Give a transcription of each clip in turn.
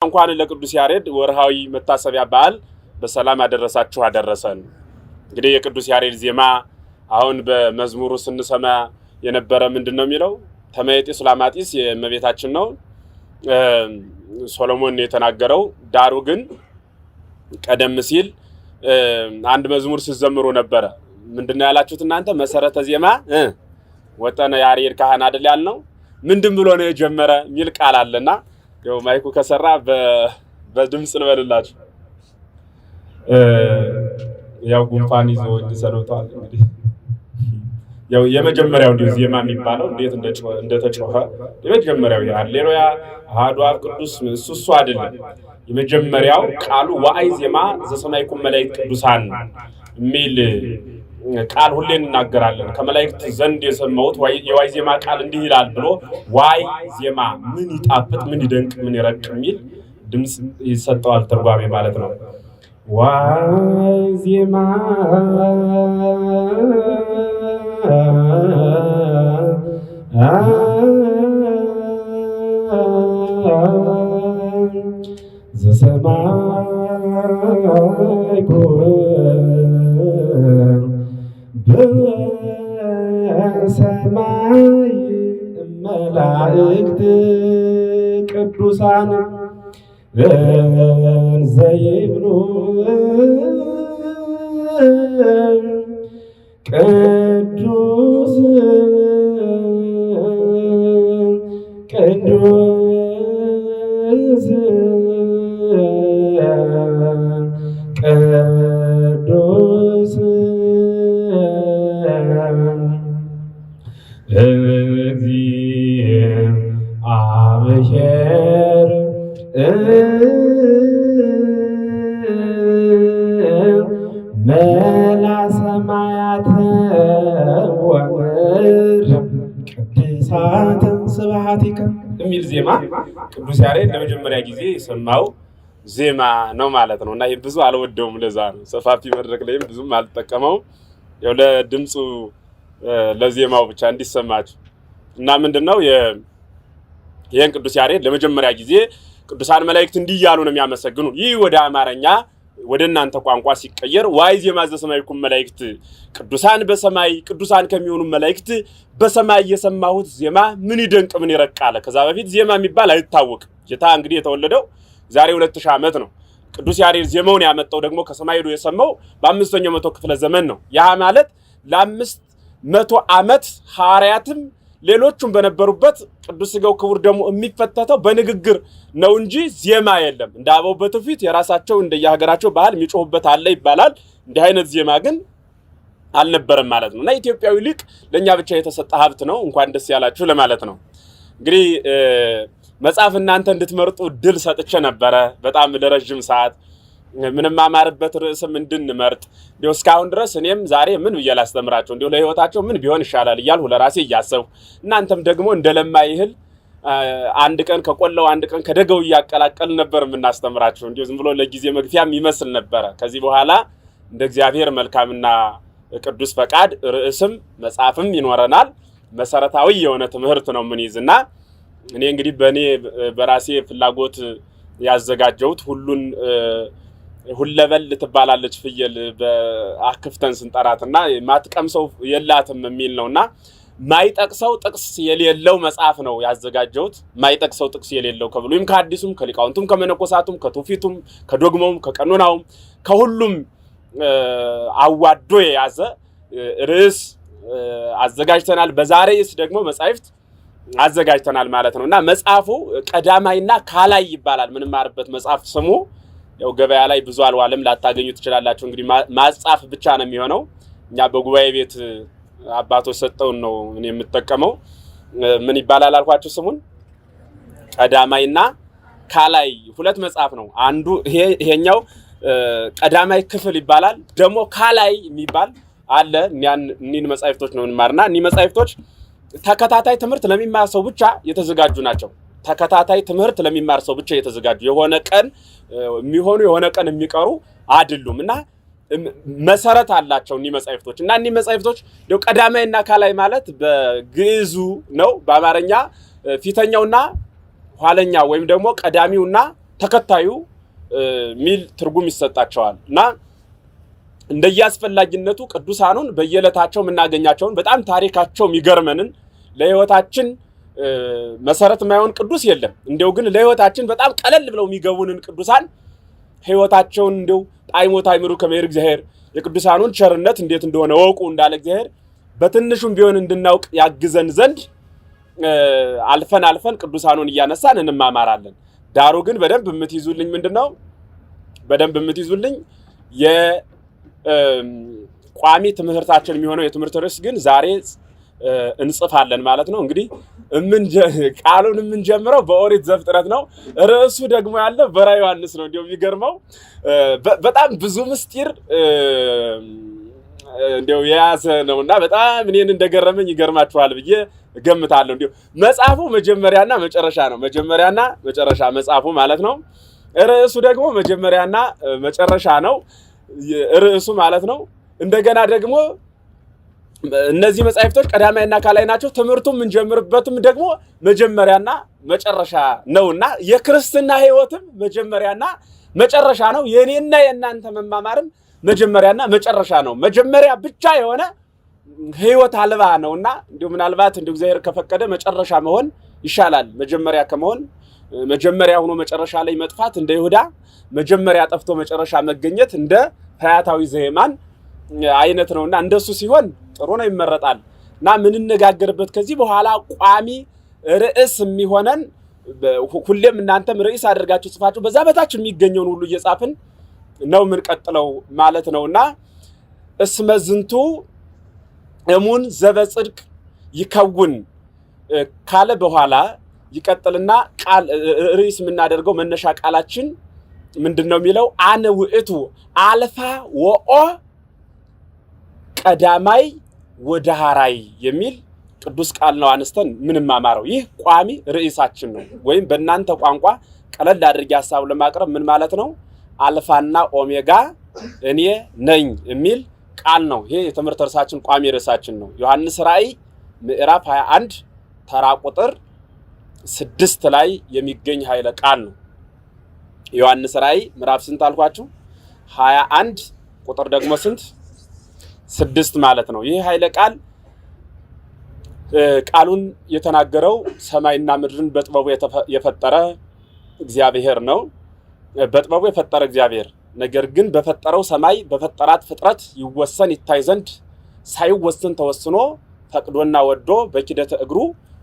እንኳን ለቅዱስ ያሬድ ወርሃዊ መታሰቢያ በዓል በሰላም አደረሳችሁ አደረሰን። እንግዲህ የቅዱስ ያሬድ ዜማ አሁን በመዝሙሩ ስንሰማ የነበረ ምንድነው የሚለው? ተመየጢ ሱላማጢስ የእመቤታችን ነው ሶሎሞን የተናገረው። ዳሩ ግን ቀደም ሲል አንድ መዝሙር ሲዘምሩ ነበረ። ምንድነው ያላችሁት እናንተ? መሰረተ ዜማ ወጠነ ያሬድ ካህን አይደል ያልነው? ምንድን ብሎ ነው የጀመረ የሚል ቃል አለና ያው ማይኩ ከሰራ በድምጽ ልበልላችሁ። ያው ጉንፋን ይዞ እንዲሰሩታል እንግዲህ ያው የመጀመሪያው ዜማ የሚባለው እንዴት እንደተጮኸ የመጀመሪያው ሃሌሉያ አሐዱ አብ ቅዱስ እሱ አይደለም። የመጀመሪያው ቃሉ ዋይ ዜማ ዘሰማይኩም መላእክት ቅዱሳን የሚል ቃል ሁሌ እናገራለን። ከመላእክት ዘንድ የሰማሁት የዋይ ዜማ ቃል እንዲህ ይላል ብሎ ዋይ ዜማ ምን ይጣፍጥ ምን ይደንቅ ምን ይረቅ የሚል ድምጽ ይሰጠዋል ትርጓሜ ማለት ነው። ዋይ ዜማ በሰማይ መላእክት ቅዱሳን ዘይብሉ ቅዱስ ቅዱስ ቅዱስ እግዚአብሔር መላ ሰማያተ ወምድር ቅድሳት ስብሐቲከ የሚል ዜማ ቅዱስ ያሬድ ለመጀመሪያ ጊዜ የሰማው ዜማ ነው ማለት ነው። እና ይሄ ብዙ አልወደውም፣ ለዛ ነው ሰፋፊ መድረክ ላይም ብዙም አልተጠቀመው። ያው ለድምጹ ለዜማው ብቻ እንዲሰማችሁ እና ምንድነው ይሄን ቅዱስ ያሬድ ለመጀመሪያ ጊዜ ቅዱሳን መላእክት እንዲያሉ ነው የሚያመሰግኑ። ይህ ወደ አማርኛ ወደ እናንተ ቋንቋ ሲቀየር ዋይ ዜማ ዘሰማይኩም መላእክት ቅዱሳን በሰማይ ቅዱሳን ከሚሆኑ መላእክት በሰማይ የሰማሁት ዜማ ምን ይደንቅ ምን ይረቃለ። ከዛ በፊት ዜማ የሚባል አይታወቅም። ጌታ እንግዲህ የተወለደው ዛሬ 2000 ዓመት ነው። ቅዱስ ያሬድ ዜማውን ያመጣው ደግሞ ከሰማይ ሄዶ የሰማው በ5ኛው መቶ ክፍለ ዘመን ነው። ያ ማለት ለ500 ዓመት ሐዋርያትም ሌሎቹም በነበሩበት ቅዱስ ሥጋው ክቡር ደግሞ የሚፈተተው በንግግር ነው እንጂ ዜማ የለም። እንዳበው በትውፊት የራሳቸው እንደየሀገራቸው ባህል የሚጮህበት አለ ይባላል። እንዲህ አይነት ዜማ ግን አልነበረም ማለት ነው። እና ኢትዮጵያዊ ሊቅ ለኛ ብቻ የተሰጠ ሀብት ነው። እንኳን ደስ ያላችሁ ለማለት ነው። እንግዲህ መጽሐፍ እናንተ እንድትመርጡ ድል ሰጥቼ ነበረ በጣም ለረጅም ሰዓት ምንም ማማርበት ርዕስም እንድንመርጥ እንዲው እስካሁን ድረስ እኔም ዛሬ ምን ብዬ ላስተምራቸው እንዲው ለህይወታቸው ምን ቢሆን ይሻላል እያልሁ ለራሴ እያሰብኩ እናንተም ደግሞ እንደለማይ ይህል አንድ ቀን ከቆለው አንድ ቀን ከደገው እያቀላቀል ነበር የምናስተምራቸው። እንዲው ዝም ብሎ ለጊዜ መግፊያም ይመስል ነበር። ከዚህ በኋላ እንደ እግዚአብሔር መልካምና ቅዱስ ፈቃድ ርዕስም መጽሐፍም ይኖረናል። መሰረታዊ የሆነ ትምህርት ነው ምን ይዝና እኔ እንግዲህ በራሴ ፍላጎት ያዘጋጀሁት ሁለበል ትባላለች ፍየል በአክፍተን ስንጠራትና ማትቀምሰው የላትም የሚል ነውና ማይጠቅሰው ጥቅስ የሌለው መጽሐፍ ነው ያዘጋጀሁት። ማይጠቅሰው ጥቅስ የሌለው ከብሉይም ከአዲሱም ከሊቃውንቱም ከመነኮሳቱም ከትውፊቱም ከዶግማውም ከቀኖናውም ከሁሉም አዋዶ የያዘ ርዕስ አዘጋጅተናል። በዛሬስ ደግሞ መጻሕፍት አዘጋጅተናል ማለት ነውና መጽሐፉ ቀዳማይና ካላይ ይባላል። ምንም ማርበት መጽሐፍ ስሙ ያው ገበያ ላይ ብዙ አልዋለም ላታገኙ ትችላላችሁ። እንግዲህ ማጻፍ ብቻ ነው የሚሆነው። እኛ በጉባኤ ቤት አባቶች ሰጠውን ነው እኔ የምጠቀመው። ምን ይባላል አልኳችሁ ስሙን? ቀዳማይና ካላይ ሁለት መጽሐፍ ነው። አንዱ ይሄኛው ቀዳማይ ክፍል ይባላል። ደግሞ ካላይ የሚባል አለ። እኒን መጻሕፍቶች ነው እንማርና እኒ መጻሕፍቶች ተከታታይ ትምህርት ለሚማር ሰው ብቻ የተዘጋጁ ናቸው። ተከታታይ ትምህርት ለሚማር ሰው ብቻ የተዘጋጁ የሆነ ቀን የሚሆኑ የሆነ ቀን የሚቀሩ አይደሉምና መሰረት አላቸው እኒ መጻሕፍቶች። እና እኒ መጻሕፍቶች ነው ቀዳማይና ካላይ ማለት በግዕዙ ነው። በአማርኛ ፊተኛውና ኋለኛው ወይም ደግሞ ቀዳሚውና ተከታዩ ሚል ትርጉም ይሰጣቸዋል እና እንደያስፈላጊነቱ ቅዱሳኑን በየዕለታቸው የምናገኛቸውን በጣም ታሪካቸው የሚገርመንን ለህይወታችን መሰረት የማይሆን ቅዱስ የለም። እንደው ግን ለህይወታችን በጣም ቀለል ብለው የሚገቡንን ቅዱሳን ህይወታቸውን እንደው ጣይሞት አይምሩ ከመይር እግዚአብሔር የቅዱሳኑን ቸርነት እንዴት እንደሆነ ወቁ እንዳለ እግዚአብሔር በትንሹም ቢሆን እንድናውቅ ያግዘን ዘንድ አልፈን ቅዱሳኑን እያነሳን እንማማራለን። ዳሩ ግን በደንብ የምትይዙልኝ ምንድነው? በደንብ የምትይዙልኝ የቋሚ ትምህርታችን የሚሆነው የትምህርት ርዕስ ግን ዛሬ እንጽፋለን ማለት ነው። እንግዲህ ቃሉን የምንጀምረው በኦሪት ዘፍጥረት ነው። ርዕሱ ደግሞ ያለው በራዕየ ዮሐንስ ነው። እንደው የሚገርመው በጣም ብዙ ምስጢር እንደው የያዘ ነውና በጣም እኔን እንደገረመኝ ይገርማችኋል ብዬ እገምታለሁ። እንደው መጽሐፉ መጀመሪያና መጨረሻ ነው። መጀመሪያና መጨረሻ መጽሐፉ ማለት ነው። ርዕሱ ደግሞ መጀመሪያና መጨረሻ ነው ርዕሱ ማለት ነው። እንደገና ደግሞ እነዚህ መጻሕፍቶች ቀዳማይና ካላይ ናቸው። ትምህርቱም እንጀምርበትም ደግሞ መጀመሪያና መጨረሻ ነውና የክርስትና ሕይወትም መጀመሪያና መጨረሻ ነው። የኔና የእናንተ መማማርም መጀመሪያና መጨረሻ ነው። መጀመሪያ ብቻ የሆነ ሕይወት አልባ ነውና እንዲሁ ምናልባት እንደ እግዚአብሔር ከፈቀደ መጨረሻ መሆን ይሻላል መጀመሪያ ከመሆን። መጀመሪያ ሆኖ መጨረሻ ላይ መጥፋት እንደ ይሁዳ፣ መጀመሪያ ጠፍቶ መጨረሻ መገኘት እንደ ፈያታዊ ዘየማን አይነት ነውና እንደሱ ሲሆን ጥሩ ነው ይመረጣል። እና ምን እንነጋገርበት ከዚህ በኋላ ቋሚ ርዕስ የሚሆነን ሁሌም እናንተም ርዕስ አድርጋችሁ ጽፋችሁ በዛ በታች የሚገኘውን ሁሉ እየጻፍን ነው ምን ቀጥለው ማለት ነውና እስመ ዝንቱ እሙን ዘበጽድቅ ይከውን ካለ በኋላ ይቀጥልና ቃል ርዕስ የምናደርገው መነሻ ቃላችን ምንድነው የሚለው? አነ ውእቱ አልፋ ወኦ ቀዳማይ ወዳሃራይ የሚል ቅዱስ ቃል ነው። አንስተን ምንም ማማረው ይህ ቋሚ ርዕሳችን ነው። ወይም በእናንተ ቋንቋ ቀለል አድርጌ ሐሳብ ለማቅረብ ምን ማለት ነው? አልፋና ኦሜጋ እኔ ነኝ የሚል ቃል ነው። ይሄ የትምህርት ርዕሳችን ቋሚ ርዕሳችን ነው። ዮሐንስ ራእይ ምዕራፍ 21 ተራ ቁጥር 6 ላይ የሚገኝ ኃይለ ቃል ነው። ዮሐንስ ራእይ ምዕራፍ ስንት አልኳችሁ? 21 ቁጥር ደግሞ ስንት? 6 ማለት ነው። ይህ ኃይለ ቃል ቃሉን የተናገረው ሰማይና ምድርን በጥበቡ የፈጠረ እግዚአብሔር ነው። በጥበቡ የፈጠረ እግዚአብሔር ነገር ግን በፈጠረው ሰማይ በፈጠራት ፍጥረት ይወሰን ይታይ ዘንድ ሳይወሰን ተወስኖ ፈቅዶና ወዶ በኪደተ እግሩ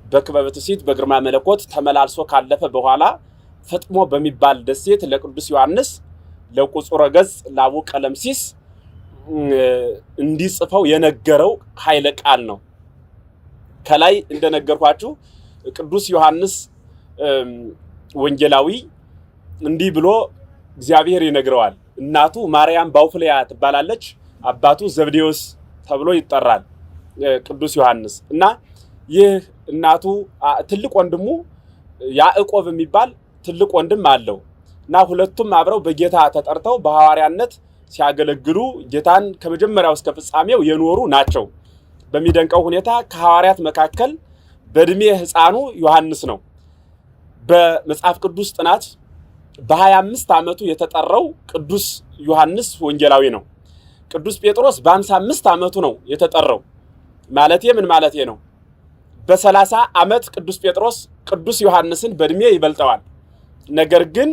በክበበ ትስብእት በግርማ መለኮት ተመላልሶ ካለፈ በኋላ ፈጥሞ በሚባል ደሴት ለቅዱስ ዮሐንስ ለቁጹረ ገጽ ላቡ ቀለምሲስ እንዲጽፈው የነገረው ኃይለ ቃል ነው። ከላይ እንደነገርኳችሁ ቅዱስ ዮሐንስ ወንጌላዊ እንዲህ ብሎ እግዚአብሔር ይነግረዋል። እናቱ ማርያም ባውፍልያ ትባላለች፣ አባቱ ዘብዴዎስ ተብሎ ይጠራል ቅዱስ ዮሐንስ እና ይህ እናቱ ትልቅ ወንድሙ ያዕቆብ የሚባል ትልቅ ወንድም አለው እና ሁለቱም አብረው በጌታ ተጠርተው በሐዋርያነት ሲያገለግሉ ጌታን ከመጀመሪያው እስከ ፍጻሜው የኖሩ ናቸው። በሚደንቀው ሁኔታ ከሐዋርያት መካከል በእድሜ ሕፃኑ ዮሐንስ ነው። በመጽሐፍ ቅዱስ ጥናት በ25 ዓመቱ የተጠራው ቅዱስ ዮሐንስ ወንጌላዊ ነው። ቅዱስ ጴጥሮስ በ55 ዓመቱ ነው የተጠራው። ማለቴ ምን ማለቴ ነው? በ30 ዓመት ቅዱስ ጴጥሮስ ቅዱስ ዮሐንስን በእድሜ ይበልጠዋል። ነገር ግን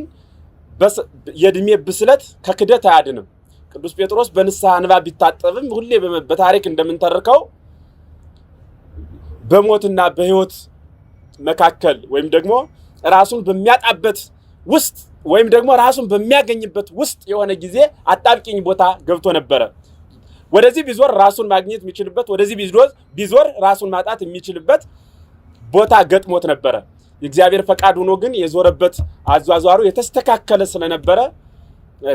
የእድሜ ብስለት ከክደት አያድንም። ቅዱስ ጴጥሮስ በንስሐ እንባ ቢታጠብም ሁሌ በታሪክ እንደምንተርከው በሞትና በሕይወት መካከል ወይም ደግሞ ራሱን በሚያጣበት ውስጥ ወይም ደግሞ ራሱን በሚያገኝበት ውስጥ የሆነ ጊዜ አጣብቂኝ ቦታ ገብቶ ነበረ። ወደዚህ ቢዞር ራሱን ማግኘት የሚችልበት፣ ወደዚህ ቢዞር ራሱን ማጣት የሚችልበት ቦታ ገጥሞት ነበረ። የእግዚአብሔር ፈቃድ ሆኖ ግን የዞረበት አዟዟሩ የተስተካከለ ስለነበረ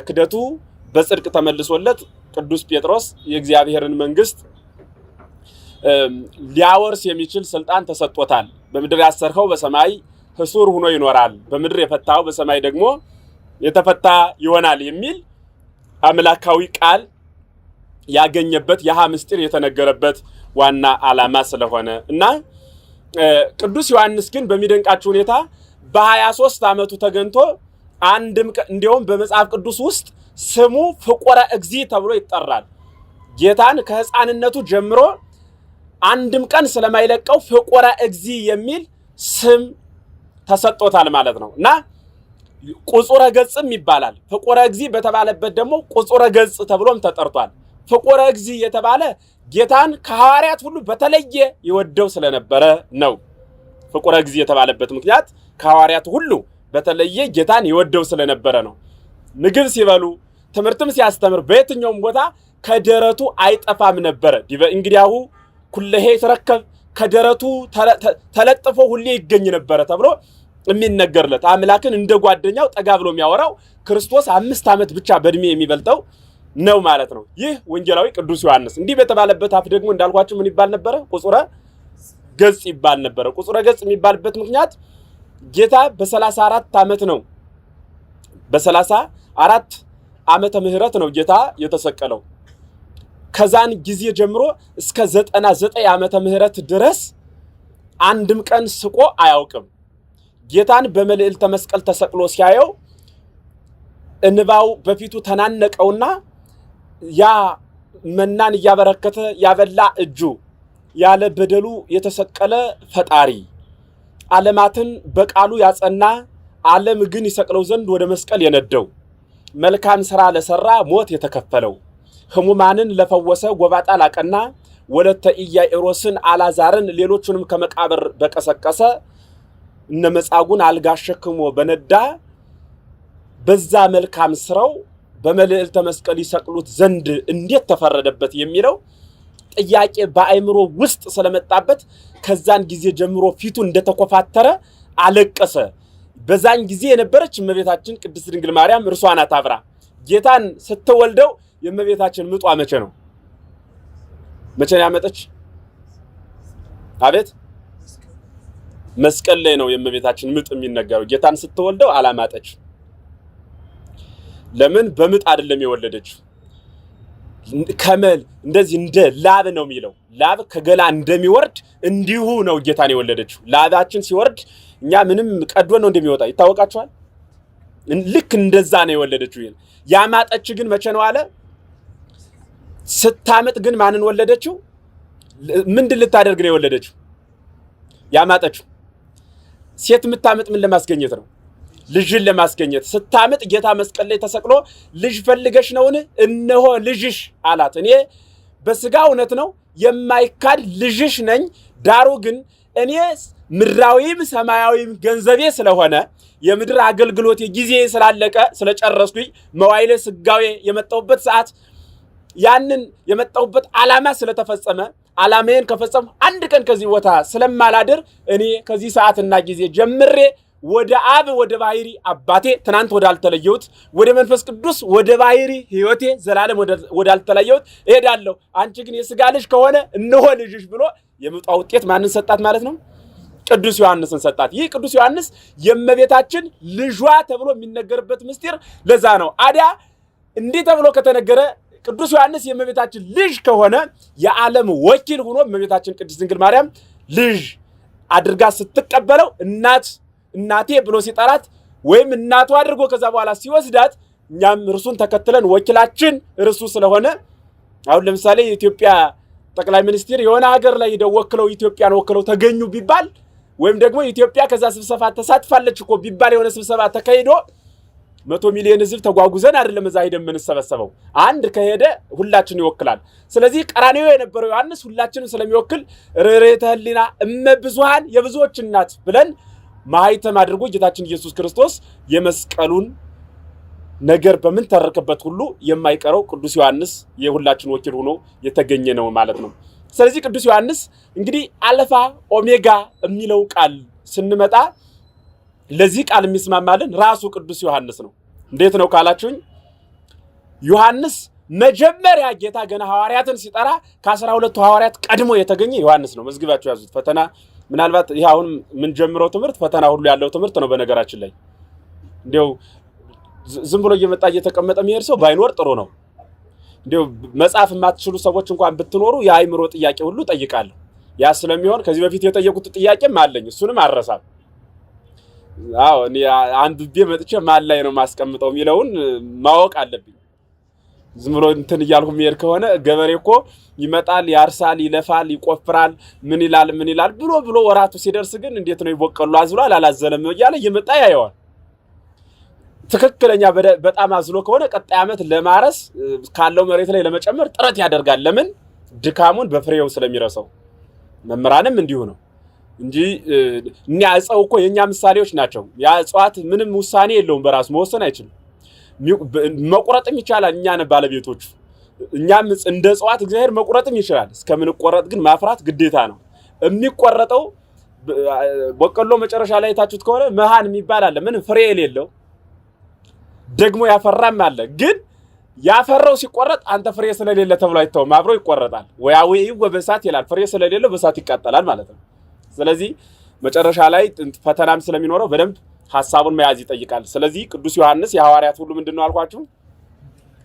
ክደቱ በጽድቅ ተመልሶለት ቅዱስ ጴጥሮስ የእግዚአብሔርን መንግስት ሊያወርስ የሚችል ስልጣን ተሰጥቶታል። በምድር ያሰርከው በሰማይ ህሱር ሆኖ ይኖራል፣ በምድር የፈታው በሰማይ ደግሞ የተፈታ ይሆናል የሚል አምላካዊ ቃል ያገኘበት ያሃ ምስጢር የተነገረበት ዋና ዓላማ ስለሆነ እና ቅዱስ ዮሐንስ ግን በሚደንቃችሁ ሁኔታ በ23 ዓመቱ ተገንቶ አንድም እንዲያውም በመጽሐፍ ቅዱስ ውስጥ ስሙ ፍቁረ እግዚ ተብሎ ይጠራል። ጌታን ከሕፃንነቱ ጀምሮ አንድም ቀን ስለማይለቀው ፍቁረ እግዚ የሚል ስም ተሰጥቶታል ማለት ነው። እና ቁጹረ ገጽም ይባላል። ፍቁረ እግዚ በተባለበት ደግሞ ቁጹረ ገጽ ተብሎም ተጠርቷል። ፍቁረ እግዚ የተባለ ጌታን ከሐዋርያት ሁሉ በተለየ ይወደው ስለነበረ ነው። ፍቁረ እግዚ የተባለበት ምክንያት ከሐዋርያት ሁሉ በተለየ ጌታን ይወደው ስለነበረ ነው። ምግብ ሲበሉ ትምህርትም ሲያስተምር በየትኛውም ቦታ ከደረቱ አይጠፋም ነበረ። ዲበ እንግዲያሁ ኩለሄ ይትረከብ ከደረቱ ተለጥፎ ሁሌ ይገኝ ነበረ ተብሎ የሚነገርለት አምላክን እንደ ጓደኛው ጠጋ ብሎ የሚያወራው ክርስቶስ 5 ዓመት ብቻ በእድሜ የሚበልጠው ነው ማለት ነው። ይህ ወንጌላዊ ቅዱስ ዮሐንስ እንዲህ በተባለበት አፍ ደግሞ እንዳልኳችሁ ምን ይባል ነበረ? ቁጹረ ገጽ ይባል ነበረ። ቁጹረ ገጽ የሚባልበት ምክንያት ጌታ በ34 ዓመት ነው። በ34 ዓመተ ምህረት ነው ጌታ የተሰቀለው። ከዛን ጊዜ ጀምሮ እስከ 99 ዓመተ ምህረት ድረስ አንድም ቀን ስቆ አያውቅም። ጌታን በመልዕልተ መስቀል ተሰቅሎ ሲያየው እንባው በፊቱ ተናነቀውና ያ መናን እያበረከተ ያበላ እጁ ያለ በደሉ የተሰቀለ ፈጣሪ ዓለማትን በቃሉ ያጸና ዓለም ግን ይሰቅለው ዘንድ ወደ መስቀል የነደው መልካም ሥራ ለሰራ ሞት የተከፈለው ህሙማንን ለፈወሰ ጎባጣ ላቀና ወለተ ኢያኢሮስን አላዛርን ሌሎቹንም ከመቃብር በቀሰቀሰ እነ መጻጉን አልጋ ሸክሞ በነዳ በዛ መልካም ስራው በመልዕልተ መስቀል ይሰቅሉት ዘንድ እንዴት ተፈረደበት የሚለው ጥያቄ በአይምሮ ውስጥ ስለመጣበት ከዛን ጊዜ ጀምሮ ፊቱ እንደተኮፋተረ አለቀሰ። በዛን ጊዜ የነበረች እመቤታችን ቅድስት ድንግል ማርያም እርሷ ናት አብራ ጌታን ስትወልደው የእመቤታችን ምጧ መቼ ነው? መቼ ያመጠች? አቤት መስቀል ላይ ነው የእመቤታችን ምጥ የሚነገረው። ጌታን ስትወልደው አላማጠች። ለምን? በምጥ አይደለም የወለደችው። ከመል እንደዚህ እንደ ላብ ነው የሚለው። ላብ ከገላ እንደሚወርድ እንዲሁ ነው ጌታን የወለደችው። ላባችን ሲወርድ እኛ ምንም ቀዶን ነው እንደሚወጣ ይታወቃችኋል። ልክ እንደዛ ነው የወለደችው። ያማጠች ግን መቼ ነው አለ? ስታመጥ ግን ማንን ወለደችው? ምንድን ልታደርግ ነው የወለደችው? ያማጠችው ሴት የምታመጥ ምን ለማስገኘት ነው? ልጅን ለማስገኘት። ስታመጥ ጌታ መስቀል ላይ ተሰቅሎ ልጅ ፈልገሽ ነውን? እነሆ ልጅሽ አላት። እኔ በስጋ እውነት ነው የማይካድ ልጅሽ ነኝ። ዳሩ ግን እኔ ምድራዊም ሰማያዊም ገንዘቤ ስለሆነ የምድር አገልግሎት ጊዜ ስላለቀ ስለጨረስኩኝ መዋይለ ስጋዌ የመጣሁበት ሰዓት ያንን የመጣሁበት ዓላማ ስለተፈጸመ ዓላማዬን ከፈጸም አንድ ቀን ከዚህ ቦታ ስለማላድር እኔ ከዚህ ሰዓትና ጊዜ ጀምሬ ወደ አብ ወደ ባሕሪ አባቴ ትናንት ወዳልተለየሁት ወደ መንፈስ ቅዱስ ወደ ባሕሪ ሕይወቴ ዘላለም ወዳልተለየሁት እሄዳለሁ። አንቺ ግን የሥጋ ልጅ ከሆነ እነሆ ልጅሽ ብሎ የምጧ ውጤት ማንን ሰጣት ማለት ነው? ቅዱስ ዮሐንስን ሰጣት። ይህ ቅዱስ ዮሐንስ የእመቤታችን ልጇ ተብሎ የሚነገርበት ምስጢር ለዛ ነው። አዲያ እንዲህ ተብሎ ከተነገረ ቅዱስ ዮሐንስ የእመቤታችን ልጅ ከሆነ የዓለም ወኪል ሆኖ እመቤታችን ቅድስት ድንግል ማርያም ልጅ አድርጋ ስትቀበለው እናቴ ብሎ ሲጠራት ወይም እናቱ አድርጎ ከዛ በኋላ ሲወስዳት እኛም እርሱን ተከትለን ወኪላችን እርሱ ስለሆነ አሁን ለምሳሌ የኢትዮጵያ ጠቅላይ ሚኒስትር የሆነ ሀገር ላይ ሄደው ወክለው ኢትዮጵያን ወክለው ተገኙ ቢባል ወይም ደግሞ ኢትዮጵያ ከዛ ስብሰባ ተሳትፋለች እኮ ቢባል የሆነ ስብሰባ ተካሂዶ 100 ሚሊዮን ሕዝብ ተጓጉዘን አይደለም እዛ ሄደን የምንሰበሰበው። አንድ ከሄደ ሁላችን ይወክላል። ስለዚህ ቀራንዮ የነበረው ዮሐንስ ሁላችንም ስለሚወክል ርኅራኄተ ሕሊና እመብዙሃን የብዙዎች እናት ብለን ማህተም አድርጎ ጌታችን ኢየሱስ ክርስቶስ የመስቀሉን ነገር በምን ተረከበት ሁሉ የማይቀረው ቅዱስ ዮሐንስ የሁላችን ወኪል ሆኖ የተገኘ ነው ማለት ነው። ስለዚህ ቅዱስ ዮሐንስ እንግዲህ አልፋ ኦሜጋ የሚለው ቃል ስንመጣ ለዚህ ቃል የሚስማማልን ራሱ ቅዱስ ዮሐንስ ነው። እንዴት ነው ካላችሁኝ ዮሐንስ መጀመሪያ ጌታ ገና ሐዋርያትን ሲጠራ ከ12ቱ ሐዋርያት ቀድሞ የተገኘ ዮሐንስ ነው። መዝግባችሁ ያዙት። ፈተና ምናልባት ይሄ አሁን ምን ጀምረው ትምህርት ፈተና ሁሉ ያለው ትምህርት ነው። በነገራችን ላይ እንዴው ዝም ብሎ እየመጣ እየተቀመጠ የሚሄድ ሰው ባይኖር ጥሩ ነው። እንዴው መጻፍ የማትችሉ ሰዎች እንኳን ብትኖሩ የአይምሮ ጥያቄ ሁሉ ጠይቃለሁ። ያ ስለሚሆን ከዚህ በፊት የጠየቁት ጥያቄም አለኝ፣ እሱንም አረሳም። አዎ እኔ አንብቤ መጥቼ ማን ላይ ነው ማስቀምጠው የሚለውን ማወቅ አለብኝ። ዝም ብሎ እንትን እያልኩ የሚሄድ ከሆነ ገበሬ እኮ ይመጣል፣ ያርሳል፣ ይለፋል፣ ይቆፍራል፣ ምን ይላል ብሎ ወራቱ ሲደርስ ግን እንዴት ነው ይቦቀሉ አዝሏል አላዘለም እያለ ይመጣ ያየዋል። ትክክለኛ በጣም አዝሎ ከሆነ ቀጣይ ዓመት ለማረስ ካለው መሬት ላይ ለመጨመር ጥረት ያደርጋል። ለምን? ድካሙን በፍሬው ስለሚረሳው። መምራንም እንዲሁ ነው እንጂ እኛ እጸው እኮ የኛ ምሳሌዎች ናቸው። ያ እጽዋት ምንም ውሳኔ የለውም፣ በራሱ መወሰን አይችልም። መቁረጥም ይቻላል። እኛን ባለቤቶቹ እኛም እንደ እጽዋት እግዚአብሔር መቁረጥም ይችላል። እስከምንቆረጥ ግን ማፍራት ግዴታ ነው። የሚቆረጠው በቀሎ መጨረሻ ላይ ታችሁት ከሆነ መሃን የሚባል አለ፣ ምን ፍሬ የሌለው ደግሞ ያፈራም አለ። ግን ያፈራው ሲቆረጥ አንተ ፍሬ ስለሌለ ተብሎ አይተውም፣ አብሮ ይቆረጣል። ወያው በእሳት ይላል፣ ፍሬ ስለሌለው በእሳት ይቃጠላል ማለት ነው። ስለዚህ መጨረሻ ላይ ፈተናም ስለሚኖረው በደንብ ሐሳቡን መያዝ ይጠይቃል። ስለዚህ ቅዱስ ዮሐንስ የሐዋርያት ሁሉ ምንድነው አልኳችሁ?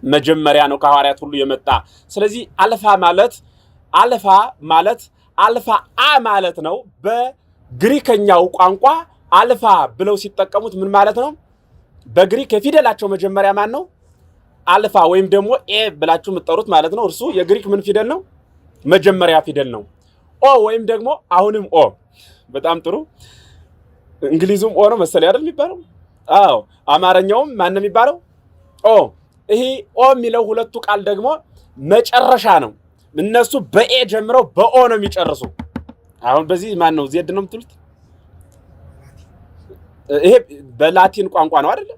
መጀመሪያ ነው፣ ከሐዋርያት ሁሉ የመጣ። ስለዚህ አልፋ ማለት አልፋ ማለት ነው። በግሪከኛው ቋንቋ አልፋ ብለው ሲጠቀሙት ምን ማለት ነው? በግሪክ የፊደላቸው መጀመሪያ ማን ነው? አልፋ ወይም ደግሞ ኤ ብላችሁ የምትጠሩት ማለት ነው። እርሱ የግሪክ ምን ፊደል ነው? መጀመሪያ ፊደል ነው። ኦ ወይም ደግሞ አሁንም ኦ። በጣም ጥሩ። እንግሊዙም ኦ ነው መሰለኝ አይደል የሚባለው? አዎ አማርኛውም ማን ነው የሚባለው? ኦ። ይሄ ኦ የሚለው ሁለቱ ቃል ደግሞ መጨረሻ ነው። እነሱ በኤ ጀምረው በኦ ነው የሚጨርሱ። አሁን በዚህ ማን ነው ዜድ ነው የምትሉት? ይሄ በላቲን ቋንቋ ነው አይደል?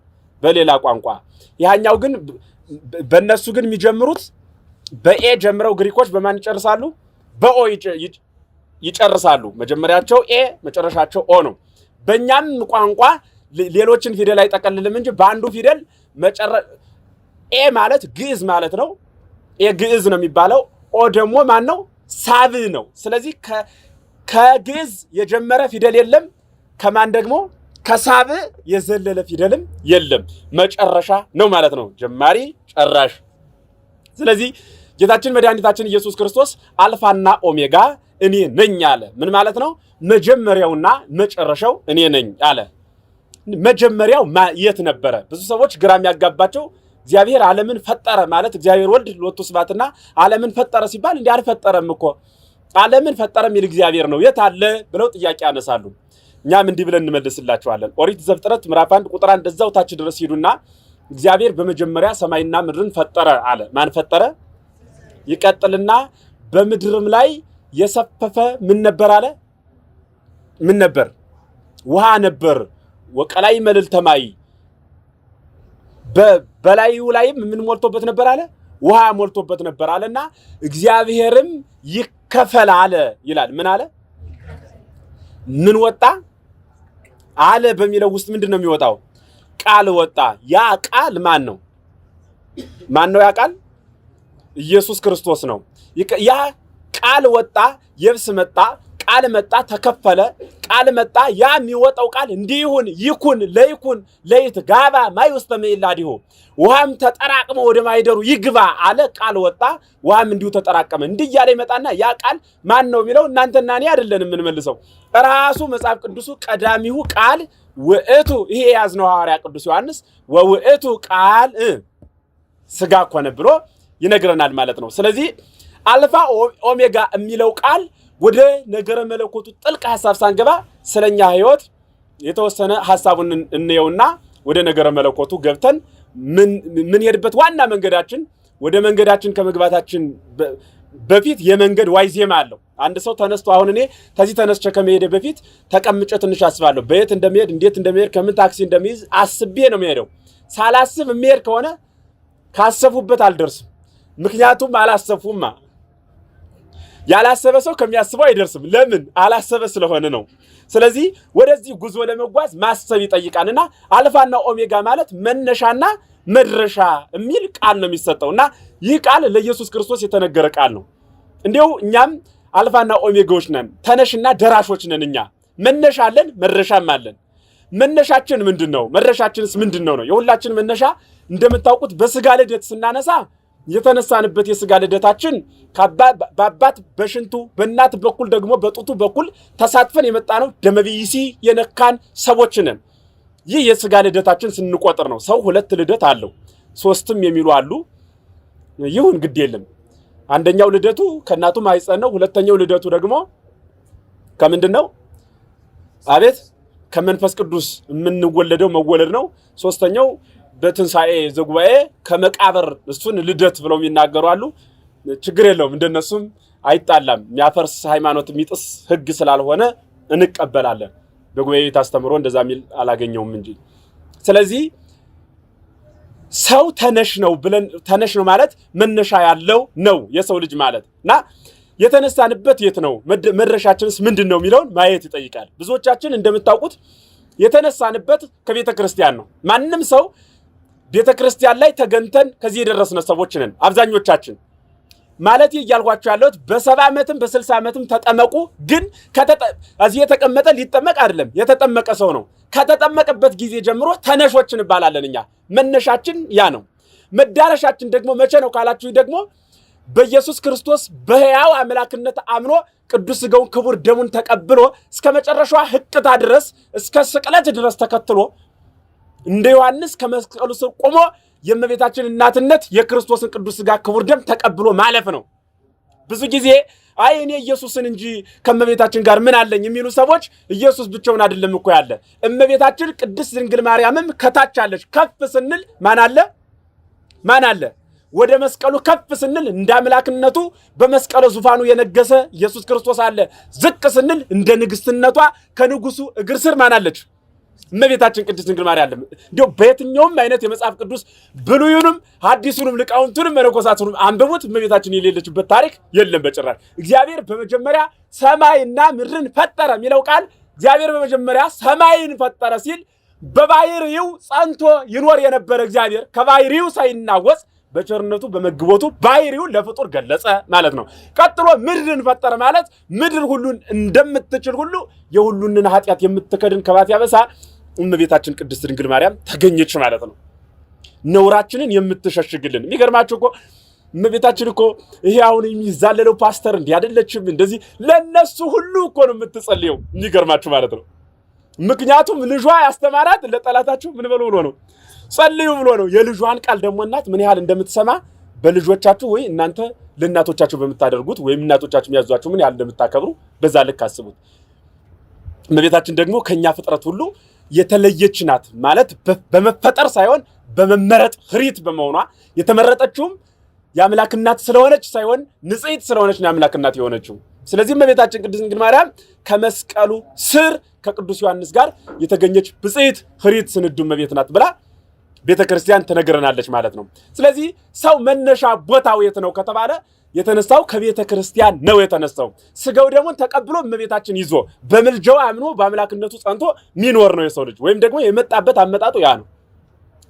በሌላ ቋንቋ። ያኛው ግን በእነሱ ግን የሚጀምሩት በኤ ጀምረው ግሪኮች በማን ይጨርሳሉ? በኦ ይጨርሳሉ። መጀመሪያቸው ኤ መጨረሻቸው ኦ ነው። በእኛም ቋንቋ ሌሎችን ፊደል አይጠቀልልም እንጂ በአንዱ ፊደል ኤ ማለት ግዕዝ ማለት ነው። ኤ ግዕዝ ነው የሚባለው። ኦ ደግሞ ማን ነው? ሳብ ነው። ስለዚህ ከግዕዝ የጀመረ ፊደል የለም። ከማን ደግሞ? ከሳብ የዘለለ ፊደልም የለም። መጨረሻ ነው ማለት ነው። ጀማሪ ጨራሽ። ስለዚህ ጌታችን መድኃኒታችን ኢየሱስ ክርስቶስ አልፋና ኦሜጋ እኔ ነኝ አለ። ምን ማለት ነው? መጀመሪያውና መጨረሻው እኔ ነኝ አለ። መጀመሪያው የት ነበረ? ብዙ ሰዎች ግራ የሚያጋባቸው እግዚአብሔር ዓለምን ፈጠረ ማለት እግዚአብሔር ወልድ ሎቱ ስብሐትና ዓለምን ፈጠረ ሲባል እንዲህ አልፈጠረም እኮ ዓለምን ፈጠረ የሚል እግዚአብሔር ነው የት አለ ብለው ጥያቄ ያነሳሉ። እኛም እንዲህ ብለን እንመልስላቸዋለን። ኦሪት ዘፍጥረት ምዕራፍ 1 ቁጥር 1 እዛው ታች ድረስ ሄዱና እግዚአብሔር በመጀመሪያ ሰማይና ምድርን ፈጠረ አለ። ማን ፈጠረ? ይቀጥልና በምድርም ላይ የሰፈፈ ምን ነበር አለ? ምን ነበር? ውሃ ነበር። ወቀላይ መልዕልተ ማይ በላዩ ላይም ምን ሞልቶበት ነበር አለ? ውሃ ሞልቶበት ነበር አለና እግዚአብሔርም ይከፈል አለ ይላል። ምን አለ? ምን ወጣ አለ በሚለው ውስጥ ምንድነው የሚወጣው? ቃል ወጣ። ያ ቃል ማን ነው? ማን ነው ያ ቃል? ኢየሱስ ክርስቶስ ነው። ያ ቃል ወጣ፣ የብስ መጣ፣ ቃል መጣ፣ ተከፈለ፣ ቃል መጣ። ያ የሚወጣው ቃል እንዲሁን ይኩን ለይኩን ለይት ጋባ ማይ ውስጥ ተመይላዲሁ ውሃም ተጠራቅሞ ወደ ማይደሩ ይግባ አለ። ቃል ወጣ፣ ውሃም እንዲሁ ተጠራቀመ። እንዲህ እያለ ይመጣና ያ ቃል ማን ነው የሚለው እናንተና እኔ አይደለንም የምንመልሰው። ራሱ መጽሐፍ ቅዱሱ ቀዳሚው ቃል ውእቱ፣ ይሄ የያዝነው ሐዋርያ ቅዱስ ዮሐንስ ወውእቱ ቃል ስጋ ኮነ ብሎ ይነግረናል ማለት ነው። ስለዚህ አልፋ ኦሜጋ የሚለው ቃል ወደ ነገረ መለኮቱ ጥልቅ ሐሳብ ሳንገባ ስለኛ ህይወት የተወሰነ ሐሳቡን እንየውና ወደ ነገረ መለኮቱ ገብተን ምን ሄድበት ዋና መንገዳችን ወደ መንገዳችን ከመግባታችን በፊት የመንገድ ዋይዜማ አለው። አንድ ሰው ተነስቶ አሁን እኔ ከዚህ ተነስቼ ከመሄደ በፊት ተቀምጬ ትንሽ አስባለሁ። በየት እንደሚሄድ እንዴት እንደሚሄድ ከምን ታክሲ እንደሚይዝ አስቤ ነው የሚሄደው። ሳላስብ የሚሄድ ከሆነ ካሰፉበት አልደርስም። ምክንያቱም አላሰፉማ። ያላሰበ ሰው ከሚያስበው አይደርስም። ለምን? አላሰበ ስለሆነ ነው። ስለዚህ ወደዚህ ጉዞ ለመጓዝ ማሰብ ይጠይቃልና አልፋና ኦሜጋ ማለት መነሻና መድረሻ የሚል ቃል ነው የሚሰጠውና ይህ ቃል ለኢየሱስ ክርስቶስ የተነገረ ቃል ነው። እንዲያው እኛም አልፋና ኦሜጋዎች ነን፣ ተነሽና ደራሾች ነን። እኛ መነሻ አለን፣ መድረሻም አለን። መነሻችን ምንድነው? መድረሻችንስ ምንድነው ነው? የሁላችን መነሻ እንደምታውቁት በስጋ ልደት ስናነሳ የተነሳንበት የስጋ ልደታችን በአባት በሽንቱ በእናት በኩል ደግሞ በጡቱ በኩል ተሳትፈን የመጣ ነው። ደመቢሲ የነካን ሰዎች ነን። ይህ የሥጋ ልደታችን ስንቆጥር ነው። ሰው ሁለት ልደት አለው፣ ሶስትም የሚሉ አሉ። ይሁን ግድ የለም። አንደኛው ልደቱ ከእናቱ ማኅፀን ነው። ሁለተኛው ልደቱ ደግሞ ከምንድነው? አቤት ከመንፈስ ቅዱስ የምንወለደው መወለድ ነው። ሶስተኛው በትንሣኤ ዘጉባኤ ከመቃብር እሱን ልደት ብለው የሚናገሩ አሉ። ችግር የለውም፣ እንደነሱም አይጣላም። የሚያፈርስ ሃይማኖት የሚጥስ ሕግ ስላልሆነ እንቀበላለን። በጉባኤ ታስተምሮ እንደዛ የሚል አላገኘውም እንጂ። ስለዚህ ሰው ተነሽ ነው ብለን ተነሽ ነው ማለት መነሻ ያለው ነው የሰው ልጅ ማለትና የተነሳንበት የት ነው መድረሻችንስ ምንድነው የሚለውን ማየት ይጠይቃል። ብዙዎቻችን እንደምታውቁት የተነሳንበት ከቤተ ክርስቲያን ነው። ማንም ሰው ቤተ ክርስቲያን ላይ ተገንተን ከዚህ የደረስነ ሰዎች ነን አብዛኞቻችን። ማለት ይያልኳችሁ ያለሁት በ70 ዓመትም በ60 ዓመትም ተጠመቁ፣ ግን እዚህ የተቀመጠ ሊጠመቅ አይደለም የተጠመቀ ሰው ነው። ከተጠመቀበት ጊዜ ጀምሮ ተነሾችን እንባላለን እኛ። መነሻችን ያ ነው። መዳረሻችን ደግሞ መቼ ነው ካላችሁ ደግሞ በኢየሱስ ክርስቶስ በሕያው አምላክነት አምኖ ቅዱስ ሥጋውን ክቡር ደሙን ተቀብሎ እስከ መጨረሻዋ ሕቅታ ድረስ እስከ ስቅለት ድረስ ተከትሎ እንደ ዮሐንስ ከመስቀሉ ስር ቆሞ የእመቤታችን እናትነት የክርስቶስን ቅዱስ ሥጋ ክቡር ደም ተቀብሎ ማለፍ ነው። ብዙ ጊዜ አይ እኔ ኢየሱስን እንጂ ከእመቤታችን ጋር ምን አለኝ የሚሉ ሰዎች ኢየሱስ ብቻውን አይደለም እኮ ያለ፣ እመቤታችን ቅድስት ድንግል ማርያምም ከታች አለች። ከፍ ስንል ማን አለ? ወደ መስቀሉ ከፍ ስንል እንደ አምላክነቱ በመስቀሉ ዙፋኑ የነገሰ ኢየሱስ ክርስቶስ አለ። ዝቅ ስንል እንደ ንግስትነቷ ከንጉሱ እግር ስር ማን አለች? እመቤታችን ቅድስት ድንግል ማርያም። እንዲሁ በየትኛውም አይነት የመጽሐፍ ቅዱስ ብሉይንም ሐዲሱንም ሊቃውንቱንም መነኮሳቱንም አንብቡት፣ እመቤታችን የሌለችበት ታሪክ የለም በጭራሽ። እግዚአብሔር በመጀመሪያ ሰማይና ምድርን ፈጠረ የሚለው ቃል እግዚአብሔር በመጀመሪያ ሰማይን ፈጠረ ሲል በባህሪው ጸንቶ ይኖር የነበረ እግዚአብሔር ከባህሪው ሳይናወጽ በቸርነቱ በመግቦቱ ባህሪውን ለፍጡር ገለጸ ማለት ነው። ቀጥሎ ምድርን ፈጠረ ማለት ምድር ሁሉን እንደምትችል ሁሉ የሁሉንን ኃጢአት የምትከድን ከባት ያበሳ እመቤታችን ቅድስት ድንግል ማርያም ተገኘች ማለት ነው። ነውራችንን የምትሸሽግልን። የሚገርማችሁ እኮ እመቤታችን እኮ ይሄ አሁን የሚዛለለው ፓስተር እንዲህ አይደለችም እንደዚህ ለነሱ ሁሉ እኮ ነው የምትጸልየው። የሚገርማችሁ ማለት ነው። ምክንያቱም ልጇ ያስተማራት ለጠላታችሁ ምን በሉ ብሎ ነው ጸልዩ ብሎ ነው። የልጇን ቃል ደግሞ እናት ምን ያህል እንደምትሰማ በልጆቻችሁ ወይ እናንተ ለእናቶቻችሁ በምታደርጉት ወይም እናቶቻችሁ የሚያዟችሁ ምን ያህል እንደምታከብሩ በዛ ልክ አስቡት። እመቤታችን ደግሞ ከኛ ፍጥረት ሁሉ የተለየች ናት ማለት በመፈጠር ሳይሆን በመመረጥ ፍሪት በመሆኗ የተመረጠችውም የአምላክ እናት ስለሆነች ሳይሆን ንጽሕት ስለሆነች ነው የአምላክ እናት የሆነችው። ስለዚህ እመቤታችን ቅድስት ድንግል ማርያም ከመስቀሉ ስር ከቅዱስ ዮሐንስ ጋር የተገኘች ብጽዕት ፍሪት ስንዱ እመቤት ናት ብላ ቤተክርስቲያን ተነግረናለች ማለት ነው። ስለዚህ ሰው መነሻ ቦታው የት ነው ከተባለ የተነሳው ከቤተ ክርስቲያን ነው የተነሳው። ስጋው ደግሞ ተቀብሎ እመቤታችን ይዞ በምልጃው አምኖ በአምላክነቱ ጸንቶ ሚኖር ነው የሰው ልጅ፣ ወይም ደግሞ የመጣበት አመጣጡ ያ ነው።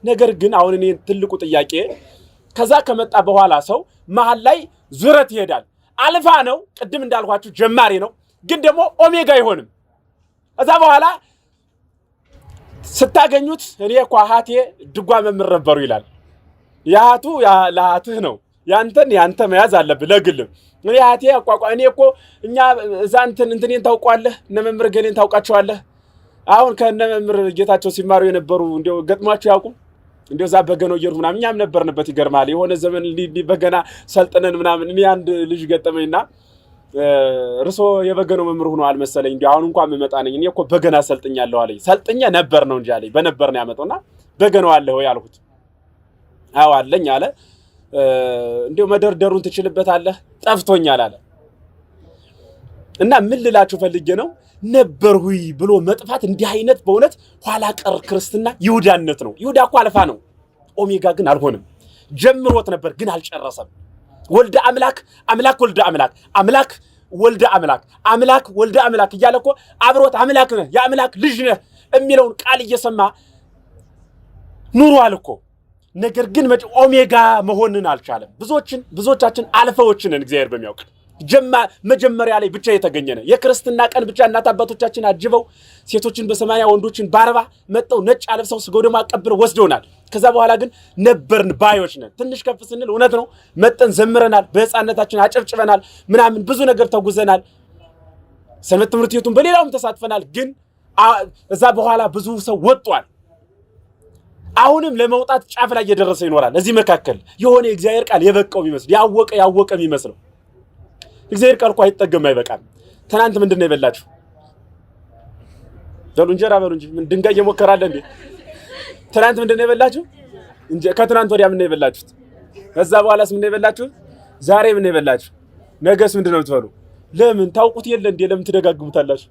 ነገር ግን አሁን እኔ ትልቁ ጥያቄ ከዛ ከመጣ በኋላ ሰው መሃል ላይ ዙረት ይሄዳል። አልፋ ነው ቅድም እንዳልኳችሁ ጀማሪ ነው፣ ግን ደግሞ ኦሜጋ አይሆንም። ከዛ በኋላ ስታገኙት እኔ እኮ አሃቴ ድጓ መምህር ነበሩ ይላል። ያቱ ለአትህ ነው ያንተ መያዝ አለብህ ለግልም። እኔ አሃቴ እኔ እኮ እኛ እዛ እንትኔን ታውቋለህ እነ መምህር ገሌን ታውቃቸዋለህ። አሁን ከእነ መምህር ጌታቸው ሲማሩ የነበሩ እንደው ገጥሟቸው ያውቁ እንደው እዛ በገናው እየሩት ምናምን እኛም ነበርንበት። ይገርማል። የሆነ ዘመን በገና ሰልጥነን ምናምን እኔ አንድ ልጅ ገጠመኝና እርሶ የበገናው መምህር ሆነዋል መሰለኝ። እንዴ አሁን እንኳን መመጣ ነኝ እኔ እኮ በገና ሰልጥኛለሁ አለኝ። ሰልጥኛ ነበር ነው እንጂ አለኝ። በነበር ነው ያመጣውና በገናው አለ ወይ አልኩት። አዎ አለኝ አለ። እንደው መደርደሩን ትችልበታለህ? ጠፍቶኛል አለ። እና ምን ልላችሁ ፈልጌ ነው ነበርሁይ ብሎ መጥፋት እንዲህ አይነት በእውነት ኋላ ቀር ክርስትና ይሁዳነት ነው። ይሁዳ እኮ አልፋ ነው፣ ኦሜጋ ግን አልሆነም። ጀምሮት ነበር ግን አልጨረሰም። ወልደ አምላክ አምላክ ወልደ አምላክ አምላክ ወልደ አምላክ አምላክ ወልደ አምላክ እያለ እኮ አብሮት አምላክ ነህ የአምላክ ልጅ ነህ የሚለውን ቃል እየሰማ ኑሯል እኮ። ነገር ግን ኦሜጋ መሆንን አልቻለም። ብዙዎቻችን አልፈዎችን እግዚአብሔር በሚያውቅ መጀመሪያ ላይ ብቻ የተገኘ ነው። የክርስትና ቀን ብቻ እናት አባቶቻችን አጅበው ሴቶችን በ80 ወንዶችን በ40 መጠው ነጭ አለብሰው ስጋው ደግሞ አቀብለው ወስደውናል። ከዛ በኋላ ግን ነበርን ባዮች ነን። ትንሽ ከፍ ስንል እውነት ነው መጠን ዘምረናል፣ በህፃነታችን አጨብጭበናል፣ ምናምን ብዙ ነገር ተጉዘናል፣ ሰንበት ትምህርት ቤቱን በሌላውም ተሳትፈናል። ግን እዛ በኋላ ብዙ ሰው ወጥቷል። አሁንም ለመውጣት ጫፍ ላይ እየደረሰ ይኖራል። እዚህ መካከል የሆነ እግዚአብሔር ቃል የበቀው ይመስል ያወቀ የሚመስለው እግዚአብሔር ቃል እኮ አይጠገም አይበቃም። ትናንት ምንድነው የበላችሁ? በሉ እንጀራ በሉ እንጂ ምን ድንጋይ እየሞከራለ እንዴ? ትናንት ምንድነው የበላችሁ? ከትናንት ወዲያ ምንድነው የበላችሁት? ከዛ በኋላስ ምንድነው የበላችሁ? ዛሬ ምንድነው የበላችሁ? ነገስ ምንድነው የምትበሉ? ለምን ታውቁት የለ እንዴ? ለምን ትደጋግሙታላችሁ?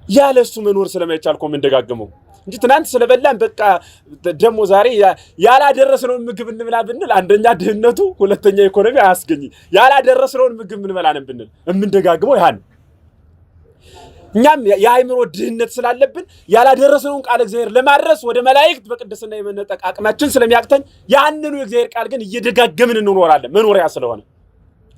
ያለሱ መኖር ስለማይቻል እኮ ምን ደጋግመው እንጂ ትናንት ስለበላን በቃ ደሞ ዛሬ ያላደረስነው ምግብ እንብላ ብንል አንደኛ ድህነቱ፣ ሁለተኛ ኢኮኖሚ አያስገኝ። ያላደረስነው ምግብ ምን በላን ብንል እምንደጋግመው ያን እኛም የአይምሮ ድህነት ስላለብን ያላደረስነውን ቃል እግዚአብሔር ለማድረስ ወደ መላእክት በቅድስና የመነጠቅ አቅማችን ስለሚያቅተን ያንኑ የእግዚአብሔር ቃል ግን እየደጋገምን እንኖራለን መኖሪያ ስለሆነ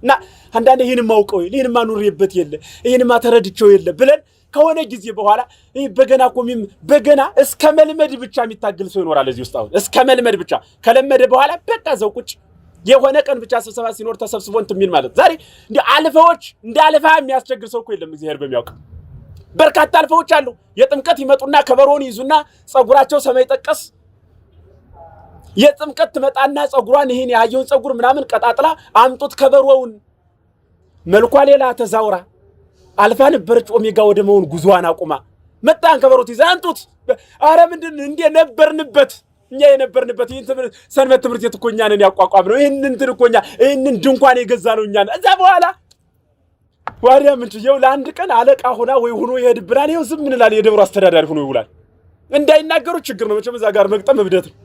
እና አንዳንዴ ይሄንማ አውቀው ይሄንማ ኑሬበት የለ ይሄንማ ተረድቼው የለ ብለን ከሆነ ጊዜ በኋላ ይሄ በገና ቆሚም በገና እስከ መልመድ ብቻ የሚታገል ሰው ይኖራል እዚህ ውስጥ። አሁን እስከ መልመድ ብቻ ከለመደ በኋላ በቃ ዘው ቁጭ የሆነ ቀን ብቻ ስብሰባ ሲኖር ተሰብስቦ እንትን የሚል ማለት ዛሬ እንደ አልፈዎች እንደ አልፋ የሚያስቸግር ሰው እኮ የለም እግዚአብሔር በሚያውቅ። በርካታ አልፈዎች አሉ። የጥምቀት ይመጡና ከበሮን ይዙና ጸጉራቸው ሰማይ ጠቀስ የጥምቀት ትመጣና ጸጉሯን ይሄን ያየውን ጸጉር ምናምን ቀጣጥላ አምጡት ከበሮውን መልኳ ሌላ ተዛውራ አልፋ ነበረች ኦሜጋ ወደ መሆን ጉዟን አቁማ መጣን ከበሮት ይዛንጡት። አረ ምንድን እንደ ነበርንበት እኛ የነበርንበት ይሄን ሰንበት ትምህርት ቤት እኮ እኛ ነን ያቋቋም ነው። ይሄንን እንትን እኮ እኛ ይሄንን ድንኳን የገዛነው እኛ ነን። እዛ በኋላ ዋሪያ ምን ትየው ለአንድ ቀን አለቃ ሆና ወይ ሆኖ ይሄድብናል። ይሄው ዝም እንላለን። የደብሩ አስተዳዳሪ ሆኖ ይውላል። እንዳይናገሩ ችግር ነው መቼም እዛ ጋር መግጠም እብደት ነው።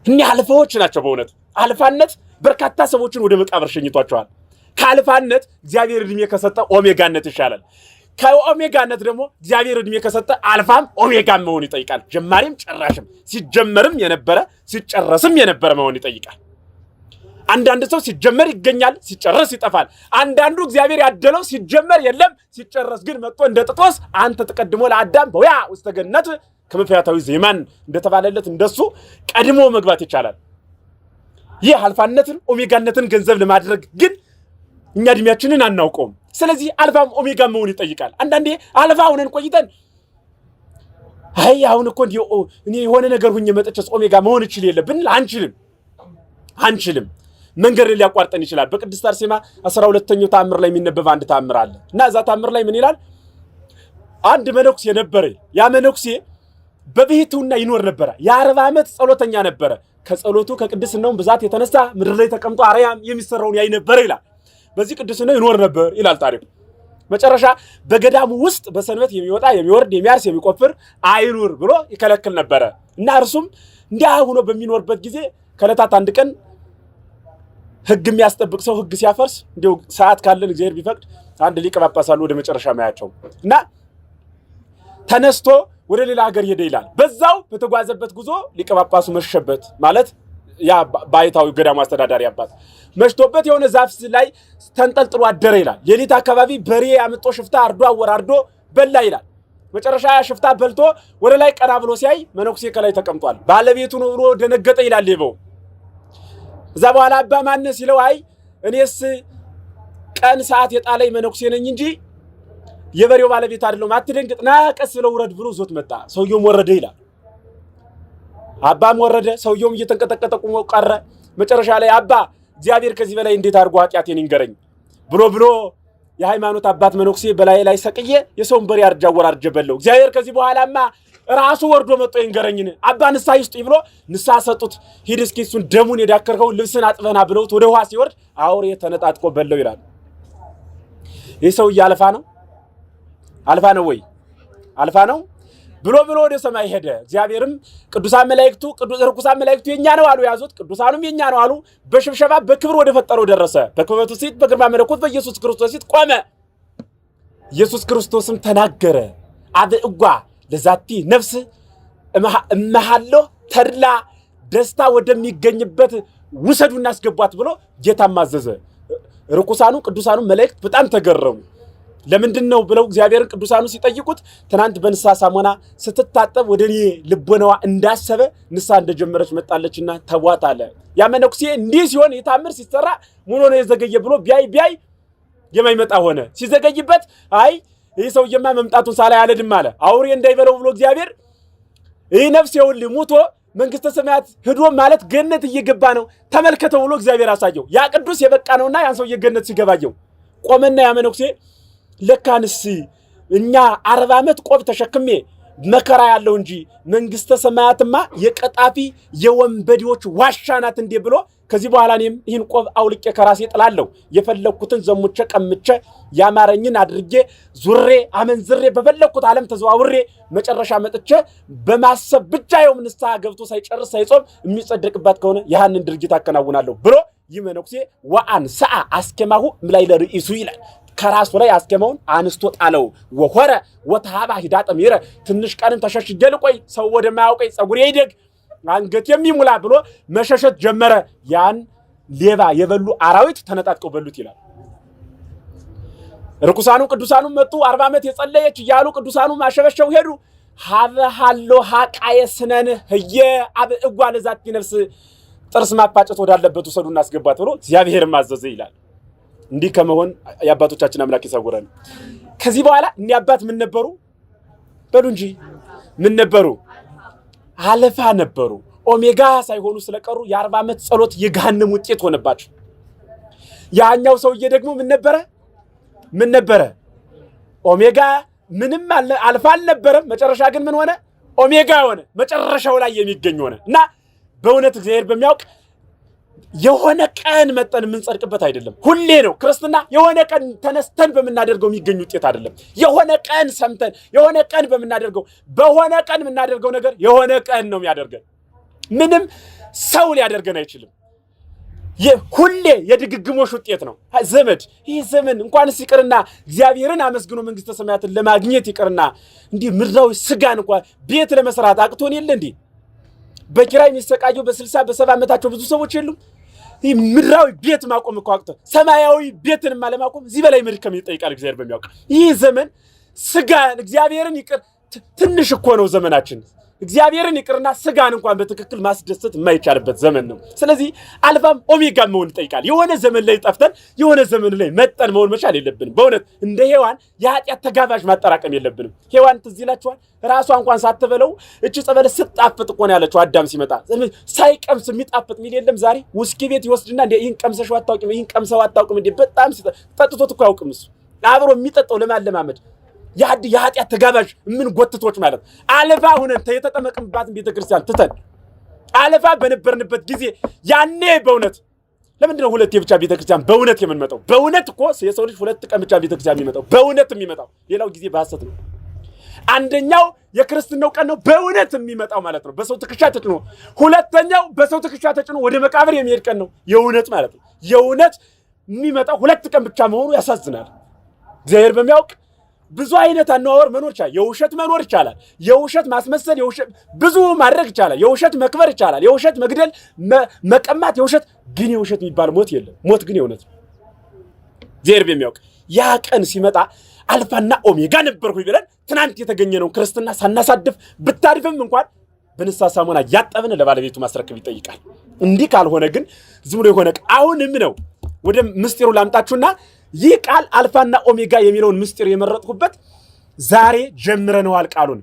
እኛ አልፋዎች ናቸው በእውነት አልፋነት በርካታ ሰዎችን ወደ መቃብር ሸኝቷቸዋል። ከአልፋነት እግዚአብሔር እድሜ ከሰጠ ኦሜጋነት ይሻላል። ከኦሜጋነት ደግሞ እግዚአብሔር እድሜ ከሰጠ አልፋም ኦሜጋም መሆን ይጠይቃል። ጀማሪም ጨራሽም ሲጀመርም የነበረ ሲጨረስም የነበረ መሆን ይጠይቃል። አንዳንድ ሰው ሲጀመር ይገኛል ሲጨረስ ይጠፋል። አንዳንዱ እግዚአብሔር ያደለው ሲጀመር የለም ሲጨረስ ግን መጥቶ እንደ ጥጦስ አንተ ተቀድሞ ለአዳም በያ ውስጥ ገነት ከመፍያታዊ ዜማን እንደተባለለት እንደሱ ቀድሞ መግባት ይቻላል። ይህ አልፋነትን ኦሜጋነትን ገንዘብ ለማድረግ ግን እኛ እድሜያችንን አናውቀውም። ስለዚህ አልፋም ኦሜጋ መሆን ይጠይቃል። አንዳንዴ አልፋ ሆነን ቆይተን አይ አሁን እኮ እኔ የሆነ ነገር ሁኜ መጥቼስ ኦሜጋ መሆን ይችል የለብን አንችልም። መንገድ ሊያቋርጠን ይችላል። በቅድስት አርሴማ 12ኛው ተአምር ላይ የሚነበብ አንድ ተአምር አለ እና እዛ ተአምር ላይ ምን ይላል? አንድ መነኩሴ ነበረ። ያ መነኩሴ በብሕትውና ይኖር ነበረ። የ40 ዓመት ጸሎተኛ ነበረ። ከጸሎቱ ከቅድስናው ብዛት የተነሳ ምድር ላይ ተቀምጦ አርያም የሚሰራውን ያይ ነበር ይላል። በዚህ ቅድስናው ይኖር ነበር ይላል ታሪኩ። መጨረሻ በገዳሙ ውስጥ በሰንበት የሚወጣ የሚወርድ የሚያርስ የሚቆፍር አይኑር ብሎ ይከለክል ነበረ እና እርሱም እንዲያ ሆኖ በሚኖርበት ጊዜ ከዕለታት አንድ ቀን ሕግ የሚያስጠብቅ ሰው ሕግ ሲያፈርስ እንዲው ሰዓት ካለን እግዚአብሔር ቢፈቅድ አንድ ሊቀ ጳጳስ አሉ ወደ መጨረሻ ማያቸው እና ተነስቶ ወደ ሌላ ሀገር ሄደ ይላል። በዛው በተጓዘበት ጉዞ ሊቀ ጳጳሱ መሸበት ማለት ያ ባይታው ገዳሙ አስተዳዳሪ አባት መሽቶበት የሆነ ዛፍ ላይ ተንጠልጥሎ አደረ ይላል። ሌሊት አካባቢ በሬ አምጦ ሽፍታ አርዶ አወራርዶ በላ ይላል። መጨረሻ ሽፍታ በልቶ ወደ ላይ ቀና ብሎ ሲያይ መነኩሴ ከላይ ተቀምጧል። ባለቤቱ ነው ብሎ ደነገጠ ይላል ሌባው። እዛ በኋላ አባ ማነስ ይለው አይ እኔስ ቀን ሰዓት የጣለኝ መነኩሴ ነኝ እንጂ የበሬው ባለቤት አይደለም አትደንግጥ ና ቀስ ብለው ውረድ ብሎ ዞት መጣ። ሰውየውም ወረደ ይላል። አባም ወረደ። ሰውየውም እየተንቀጠቀጠ ቆሞ ቀረ። መጨረሻ ላይ አባ እግዚአብሔር ከዚህ በላይ እንዴት አድርጎ ኃጢአቴን ይንገረኝ ብሎ የሃይማኖት አባት መነኩሴ በላይ ሰቅዬ የሰውን በሬ አርጃ ወራርጀ በለው እግዚአብሔር ከዚህ በኋላማ ራሱ ወርዶ መጥቶ ይንገረኝን አባ ንስሐ ይስጡ ብሎ ንስሐ ሰጡት። ሂድ እስኪ እሱን ደሙን የዳከርከውን ልብስን አጥበና ብለውት ወደ ውሃ ሲወርድ አውሬ ተነጣጥቆ በለው ይላል። ይህ ሰውዬ አልፋ ነው ወይ? አልፋ ነው ብሎ ወደ ሰማይ ሄደ። እግዚአብሔርም ርኩሳን መላእክቱ የኛ ነው አሉ ያዙት። ቅዱሳኑም የኛ ነው አሉ። በሽብሸባ በክብር ወደ ፈጠረው ደረሰ። በክብረቱ ፊት በግርማ መለኮት በኢየሱስ ክርስቶስ ፊት ቆመ። ኢየሱስ ክርስቶስም ተናገረ። አብእጓ ለዛቲ ነፍስ እመሃሎ ተድላ ደስታ ወደሚገኝበት ውሰዱና አስገቧት ብሎ ጌታም አዘዘ። ቅዱሳኑ መላእክት በጣም ተገረሙ። ለምንድን ነው ብለው እግዚአብሔርን ቅዱሳኑ ሲጠይቁት ትናንት በንስሐ ሳሙና ስትታጠብ ወደኔ ልቦናዋ እንዳሰበ ንስሐ እንደጀመረች መጣለችና ተቧት አለ። ያ መነኩሴ እንዲህ ሲሆን የታምር ሲሰራ ምን ሆነ የዘገየ ብሎ ቢያይ የማይመጣ ሆነ። ሲዘገይበት አይ ይህ ሰውዬማ መምጣቱን ሳላይ አልሄድም አለ። አውሬ እንዳይበለው ብሎ እግዚአብሔር ይህ ነፍስ ይኸውልህ ሙቶ መንግስተ ሰማያት ሄዶ ማለት ገነት እየገባ ነው ተመልከተው ብሎ እግዚአብሔር አሳየው። ያ ቅዱስ የበቃ ነውና ያን ሰው የገነት ሲገባየው ቆመና ያ መነኩሴ ለካንስ እኛ 40 ዓመት ቆብ ተሸክሜ መከራ ያለው እንጂ መንግስተ ሰማያትማ የቀጣፊ የወንበዴዎች ዋሻ ናት እንዴ ብሎ ከዚህ በኋላ እኔም ይህን ቆብ አውልቄ ከራሴ ጥላለሁ የፈለኩትን ዘሙቼ ቀምቼ ያማረኝን አድርጌ ዙሬ አመንዝሬ በፈለኩት ዓለም ተዘዋውሬ መጨረሻ መጥቼ በማሰብ ብቻ የውም ንስሐ ገብቶ ሳይጨርስ ሳይጾም የሚጸድቅባት ከሆነ ያንን ድርጊት አከናውናለሁ ብሎ ይመነኩሴ ወአን ሰዓ አስከማሁ ላይ ለርኢሱ ይላል። ከራሱ ላይ አስከማውን አንስቶ ጣለው። ወሆረ ወታባ ሂዳጠ ሚረ ትንሽ ቀንም ተሸሽጌ ልቆይ ሰው ወደማያውቀኝ ጸጉሬ ይደግ አንገት የሚሙላ ብሎ መሸሸት ጀመረ። ያን ሌባ የበሉ አራዊት ተነጣጥቀው በሉት ይላል። ርኩሳኑ ቅዱሳኑ መጡ 40 ዓመት የጸለየች ይያሉ ቅዱሳኑ ማሸበሸው ሄዱ። ሀሎ ሀቃየ ስነን ህየ አብ እጓለ ዛቲ ነፍስ ጥርስ ማፋጨት ወዳለበት ወሰዱና አስገባት ብሎ እግዚአብሔር ማዘዘ ይላል። እንዲህ ከመሆን የአባቶቻችን አምላክ ይሰውረን። ከዚህ በኋላ እኒ አባት ምን ነበሩ በሉ እንጂ ምን ነበሩ? አለፋ ነበሩ። ኦሜጋ ሳይሆኑ ስለቀሩ የ40 ዓመት ጸሎት የገሃነም ውጤት ሆነባቸው። ያኛው ሰውዬ ደግሞ ምን ነበረ? ኦሜጋ ምንም አልፋ አልነበረም። መጨረሻ ግን ምን ሆነ? ኦሜጋ ሆነ። መጨረሻው ላይ የሚገኝ ሆነ እና በእውነት እግዚአብሔር በሚያውቅ የሆነ ቀን መጠን የምንጸድቅበት አይደለም። ሁሌ ነው ክርስትና። የሆነ ቀን ተነስተን በመናደርገው የሚገኝ ውጤት አይደለም። የሆነ ቀን ሰምተን የሆነ ቀን በመናደርገው በሆነ ቀን የምናደርገው ነገር የሆነ ቀን ነው የሚያደርገን። ምንም ሰው ሊያደርገን አይችልም። ሁሌ የድግግሞሽ ውጤት ነው። ዘመድ ይህ ዘመን እንኳንስ ይቅርና እግዚአብሔርን አመስግኖ መንግስተ ሰማያትን ለማግኘት ይቅርና እንዲህ ምድራዊ ስጋን እንኳን ቤት ለመስራት አቅቶን የለ እንዴ? በኪራይ የሚሰቃዩ በ60 በ70 ዓመታቸው ብዙ ሰዎች የሉም። ይህ ምድራዊ ቤት ማቆም እኮ አቅቶ ሰማያዊ ቤትን ማለማቆም እዚህ በላይ መድከም ይጠይቃል። እግዚአብሔር በሚያውቅ ይህ ዘመን ስጋን እግዚአብሔርን ይቅር ትንሽ እኮ ነው ዘመናችን። እግዚአብሔርን ይቅርና ስጋን እንኳን በትክክል ማስደሰት የማይቻልበት ዘመን ነው። ስለዚህ አልፋም ኦሜጋ መሆን ይጠይቃል። የሆነ ዘመን ላይ ጠፍተን የሆነ ዘመን ላይ መጠን መሆን መቻል የለብንም። በእውነት እንደ ሔዋን የኃጢአት ተጋባዥ ማጠራቀም የለብንም። ሔዋን ትዝ ይላችኋል። ራሷ እንኳን ሳትበለው እቺ ጸበል ስጣፍጥ እኮ ነው ያለችው። አዳም ሲመጣ ሳይቀምስ የሚጣፍጥ ሚል የለም። ዛሬ ውስኪ ቤት ይወስድና እንደ ይህን ቀምሰሽው አታውቂም፣ ይህን ቀምሰው አታውቂም እንዴ? በጣም ጠጥቶት እኮ ያውቅም እሱ አብሮ የሚጠጣው ለማለማመድ የኃጢአት ተጋባዥ ምን ጎትቶች ማለት አለፋ ሆነን የተጠመቅንባትን ቤተክርስቲያን ትተን አለፋ በነበርንበት ጊዜ ያኔ በእውነት ለምንድን ነው ሁለት የብቻ ቤተክርስቲያን በእውነት የምንመጣው? በእውነት እኮ የሰው ልጅ 2 ቀን ብቻ ቤተክርስቲያን የሚመጣው በእውነት የሚመጣው፣ ሌላው ጊዜ በሐሰት ነው። አንደኛው የክርስትናው ቀን ነው በእውነት የሚመጣው ማለት ነው፣ በሰው ትከሻ ተጭኖ። ሁለተኛው በሰው ትከሻ ተጭኖ ወደ መቃብር የሚሄድ ቀን ነው የእውነት ማለት ነው። የእውነት የሚመጣው 2 ቀን ብቻ መሆኑ ያሳዝናል። እግዚአብሔር በሚያውቅ ብዙ አይነት አነዋወር መኖር ይቻላል። የውሸት መኖር ይቻላል። የውሸት ማስመሰል፣ የውሸት ብዙ ማድረግ ይቻላል። የውሸት መክበር ይቻላል። የውሸት መግደል፣ መቀማት የውሸት ግን የውሸት የሚባል ሞት የለም። ሞት ግን የእውነት ነው። እግዚአብሔር በሚያውቅ ያ ቀን ሲመጣ አልፋና ኦሜጋ ነበርኩኝ ብለን ትናንት የተገኘነው ክርስትና ሳናሳድፍ ብታድፍም እንኳን በንስሐ ሳሙና ያጠብን ለባለቤቱ ማስረከብ ይጠይቃል። እንዲህ ካልሆነ ግን ዝም ብሎ የሆነ አሁንም ነው። ወደ ምስጢሩ ላምጣችሁና ይህ ቃል አልፋና ኦሜጋ የሚለውን ምስጢር የመረጥኩበት ዛሬ ጀምረነዋል። ቃሉን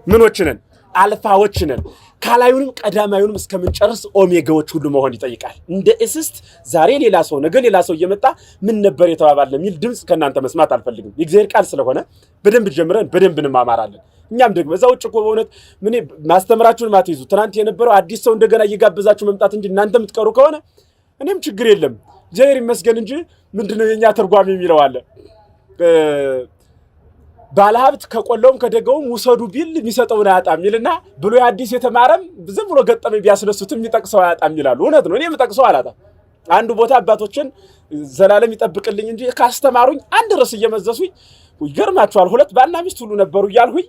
ምኖችነን አልፋዎችነን ካላዩንም ቀዳማዩንም እስከምንጨርስ ኦሜጋዎች ሁሉ መሆን ይጠይቃል። እንደ እስስት ዛሬ ሌላ ሰው ነገ ሌላ ሰው እየመጣ ምን ነበር የተባባለ የሚል ድምጽ ከናንተ መስማት አልፈልግም። የእግዚአብሔር ቃል ስለሆነ በደንብ ጀምረን በደንብ እንማማራለን። እኛም ደግሞ እዛው ጭቆ በእውነት ምን ማስተምራችሁን ማትይዙ ትናንት የነበረው አዲስ ሰው እንደገና እየጋበዛችሁ መምጣት እንጂ እናንተ የምትቀሩ ከሆነ እኔም ችግር የለም እግዚአብሔር ይመስገን እንጂ ምንድነው የኛ ተርጓሚ የሚለው አለ። ባለሀብት ከቆለውም ከደገውም ውሰዱ ቢል የሚሰጠውን አያጣም ይልና ብሎ አዲስ የተማረም ዝም ብሎ ገጠመኝ ቢያስነሱትም የሚጠቅሰው አያጣም ይላሉ። እውነት ነው። እኔ የምጠቅሰው አላጣም። አንዱ ቦታ አባቶችን ዘላለም ይጠብቅልኝ እንጂ ካስተማሩኝ አንድ ርዕስ እየመዘሱኝ ይገርማችኋል 2 ባልና ሚስት ሁሉ ነበሩ እያልሁኝ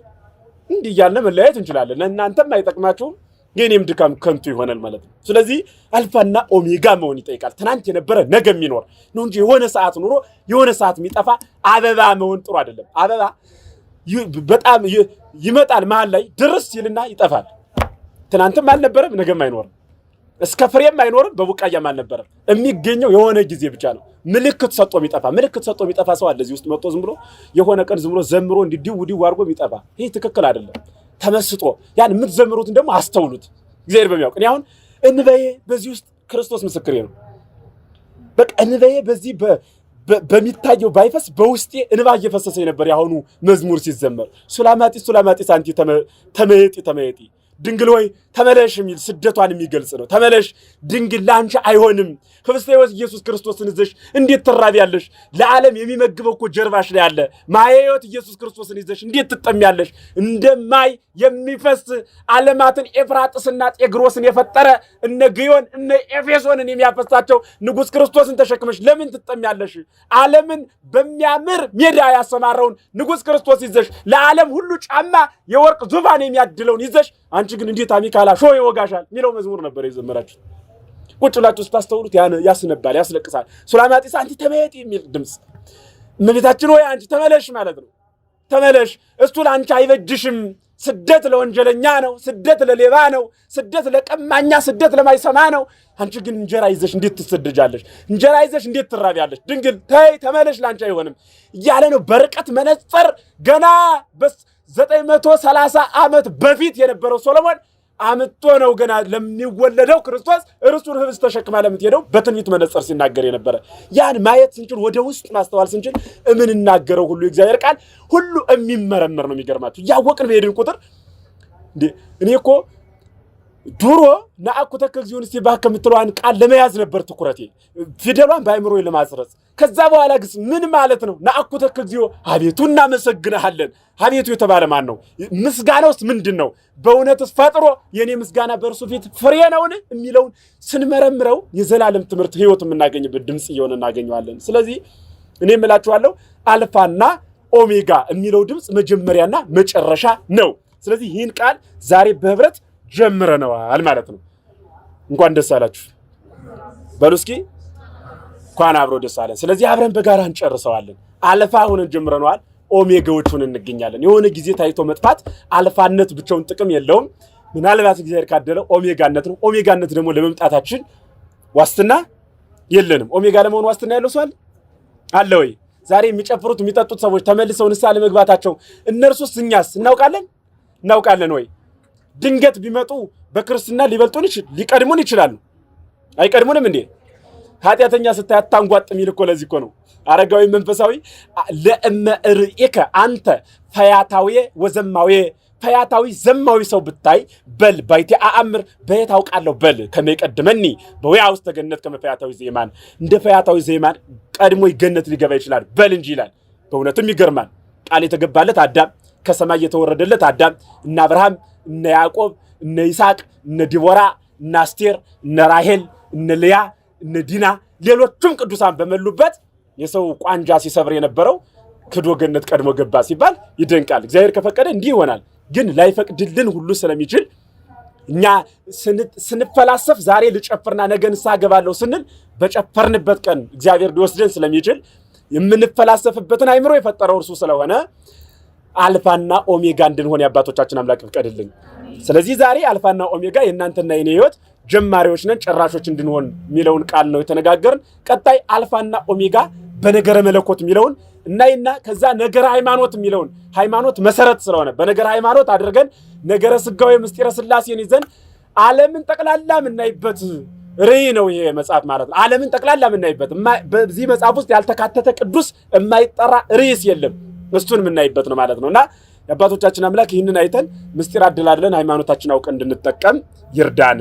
እንዲህ እያልን መለያየት እንችላለን። እናንተም አይጠቅማችሁም የኔም ድካም ከንቱ ይሆናል ማለት ነው። ስለዚህ አልፋና ኦሜጋ መሆን ይጠይቃል። ትናንት የነበረ ነገ የሚኖር ነው እንጂ የሆነ ሰዓት ኑሮ የሆነ ሰዓት የሚጠፋ አበባ መሆን ጥሩ አይደለም። አበባ በጣም ይመጣል መሃል ላይ ድርስ ይልና ይጠፋል። ትናንትም አልነበረም ነገም አይኖርም። እስከ ፍሬም አይኖርም በቡቃያም አልነበረም። የሚገኘው የሆነ ጊዜ ብቻ ነው። ምልክት ሰጥቶ የሚጠፋ ሰው አለ እዚህ ውስጥ መጥቶ ዝም ብሎ የሆነ ቀን ዝም ብሎ ዘምሮ እንዲው አድርጎ የሚጠፋ ይሄ ትክክል አይደለም። ተመስጦ ያን የምትዘምሩትን ደግሞ አስተውሉት። እግዚአብሔር በሚያውቅ እኔ አሁን እንበዬ በዚህ ውስጥ ክርስቶስ ምስክሬ ነው። በቃ እንበዬ በዚህ በሚታየው ባይፈስ በውስጤ እንባ እየፈሰሰ ነበር። ያሁኑ መዝሙር ሲዘመር ሱላማጢስ አንቲ ተመየጢ ድንግል ሆይ ተመለሽ የሚል ስደቷን የሚገልጽ ነው። ተመለሽ ድንግል ለአንቺ አይሆንም። ህብስተ ሕይወት ኢየሱስ ክርስቶስን ይዘሽ እንዴት ትራቢያለሽ? ለዓለም የሚመግበው እኮ ጀርባሽ ላይ አለ። ማየ ሕይወት ኢየሱስ ክርስቶስን ይዘሽ እንዴት ትጠሚያለሽ? እንደማይ የሚፈስ ዓለማትን ኤፍራጥስና ጤግሮስን የፈጠረ እነ ግዮን እነ ኤፌሶንን የሚያፈሳቸው ንጉሥ ክርስቶስን ተሸክመሽ ለምን ትጠሚያለሽ? ዓለምን በሚያምር ሜዳ ያሰማራውን ንጉሥ ክርስቶስ ይዘሽ ለዓለም ሁሉ ጫማ የወርቅ ዙፋን የሚያድለውን ይዘሽ አንቺ ግን እንዴት አሚካላ ሾ ይወጋሻል የሚለው መዝሙር ነበር የዘመራችሁ። ቁጭ ብላችሁ ስታስተውሉት ያስነባል፣ ያስለቅሳል። ሱላማጢስ አንቲ ተመየጢ የሚል ድምፅ እመቤታችን ሆይ አንቺ ተመለሽ ማለት ነው። ተመለሽ፣ እሱ ለአንቺ አይበጅሽም። ስደት ለወንጀለኛ ነው፣ ስደት ለሌባ ነው፣ ስደት ለቀማኛ፣ ስደት ለማይሰማ ነው። አንቺ ግን እንጀራ ይዘሽ እንዴት ትሰደጃለሽ? እንጀራ ይዘሽ እንዴት ትራቢያለሽ? ድንግል ተይ ተመለሽ፣ ለአንቺ አይሆንም እያለ ነው። በርቀት መነጽር ገና በ930 ዓመት በፊት የነበረው ሶሎሞን አምጥቶ ነው ገና ለሚወለደው ክርስቶስ እርሱን ህብስት ተሸክማ ለምትሄደው በትንቢት መነጽር ሲናገር የነበረ። ያን ማየት ስንችል ወደ ውስጥ ማስተዋል ስንችል እምንናገረው ሁሉ የእግዚአብሔር ቃል ሁሉ የሚመረመር ነው። የሚገርማችሁ እያወቅን በሄድን ቁጥር እኔ እኮ ድሮ ናአኩተከ እግዚኦን እስቲ ባክ ከምትለዋን ቃል ለመያዝ ነበር ትኩረቴ፣ ፊደሏን በአእምሮዬ ለማጽረጽ። ከዛ በኋላ ግን ምን ማለት ነው ናአኩተከ እግዚኦ? አቤቱ እናመሰግንሃለን። አቤቱ የተባለ ማን ነው? ምስጋናውስ ምንድን ነው? በእውነትስ ፈጥሮ የኔ ምስጋና በእርሱ ፊት ፍሬ ነውን የሚለውን ስንመረምረው የዘላለም ትምህርት ህይወት የምናገኝበት ድምፅ እየሆነ እናገኘዋለን። ስለዚህ እኔ እምላችኋለሁ አልፋና ኦሜጋ የሚለው ድምፅ መጀመሪያና መጨረሻ ነው። ስለዚህ ይህን ቃል ዛሬ በህብረት ጀምረነዋል ማለት ነው። እንኳን ደስ አላችሁ በሉ እስኪ። እንኳን አብሮ ደስ አለን። ስለዚህ አብረን በጋራ እንጨርሰዋለን። አልፋ ሆነን ጀምረነዋል፣ ኦሜጋዎቹን እንገኛለን። የሆነ ጊዜ ታይቶ መጥፋት አልፋነት ብቻውን ጥቅም የለውም። ምናልባት እግዚአብሔር ካደለ ኦሜጋነት ነው። ኦሜጋነት ደግሞ ለመምጣታችን ዋስትና የለንም። ኦሜጋ ለመሆን ዋስትና ያለው ሰው አለ ወይ? ዛሬ የሚጨፍሩት የሚጠጡት ሰዎች ተመልሰው ንስሐ ለመግባታቸው እነርሱስ እኛስ እናውቃለን ወይ? ድንገት ቢመጡ በክርስትና ሊቀድሙን ይችላሉ። አይቀድሙንም እንዴ? ኃጢአተኛ ስታይ አታንጓጥ የሚል እኮ ለዚህ እኮ ነው። አረጋዊ መንፈሳዊ ለእመ ርእከ አንተ ፈያታዊ ወዘማዊ፣ ፈያታዊ ዘማዊ ሰው ብታይ በል ባይቴ አእምር በየት አውቃለሁ በል ከመይቀድመኒ በወያ ውስጥ ገነት ከመፈያታዊ ዘይማን፣ እንደ ፈያታዊ ዘይማን ቀድሞ ገነት ሊገባ ይችላል በል እንጂ ይላል። በእውነትም ይገርማል። ቃል የተገባለት አዳም፣ ከሰማይ የተወረደለት አዳም፣ እነ አብርሃም፣ እነ ያዕቆብ፣ እነ ይስሐቅ፣ እነ ዲቦራ፣ እነ አስቴር፣ እነ ራሄል፣ እነ ልያ፣ እነ ዲና ሌሎቹም ቅዱሳን በመሉበት የሰው ቋንጃ ሲሰብር የነበረው ክዶ ገነት ቀድሞ ገባ ሲባል ይደንቃል። እግዚአብሔር ከፈቀደ እንዲህ ይሆናል። ግን ላይፈቅድልን ሁሉ ስለሚችል እኛ ስንፈላሰፍ ዛሬ ልጨፍርና ነገ ንስሐ ገባለሁ ስንል በጨፈርንበት ቀን እግዚአብሔር ሊወስደን ስለሚችል የምንፈላሰፍበትን አይምሮ የፈጠረው እርሱ ስለሆነ አልፋና ኦሜጋ እንድንሆን የአባቶቻችን አምላክ ይፍቀድልን። ስለዚህ ዛሬ አልፋና ኦሜጋ የእናንተና የኔ ህይወት ጀማሪዎች ነን ጨራሾች እንድንሆን የሚለውን ቃል ነው የተነጋገርን። ቀጣይ አልፋና ኦሜጋ በነገረ መለኮት የሚለውን እናይና ከዛ ነገረ ሃይማኖት የሚለውን ሃይማኖት መሰረት ስለሆነ በነገረ ሃይማኖት አድርገን ነገረ ስጋዊ ምስጢረ ስላሴን ይዘን ዓለምን ጠቅላላ የምናይበት ርዕይ ነው ይሄ መጽሐፍ ማለት ነው። ዓለምን ጠቅላላ የምናይበት በዚህ መጽሐፍ ውስጥ ያልተካተተ ቅዱስ የማይጠራ ርዕስ የለም። እሱን የምናይበት ነው ማለት ነውና የአባቶቻችን አምላክ ይህንን አይተን ምስጢር አድላለን ሃይማኖታችን አውቀን እንድንጠቀም ይርዳን።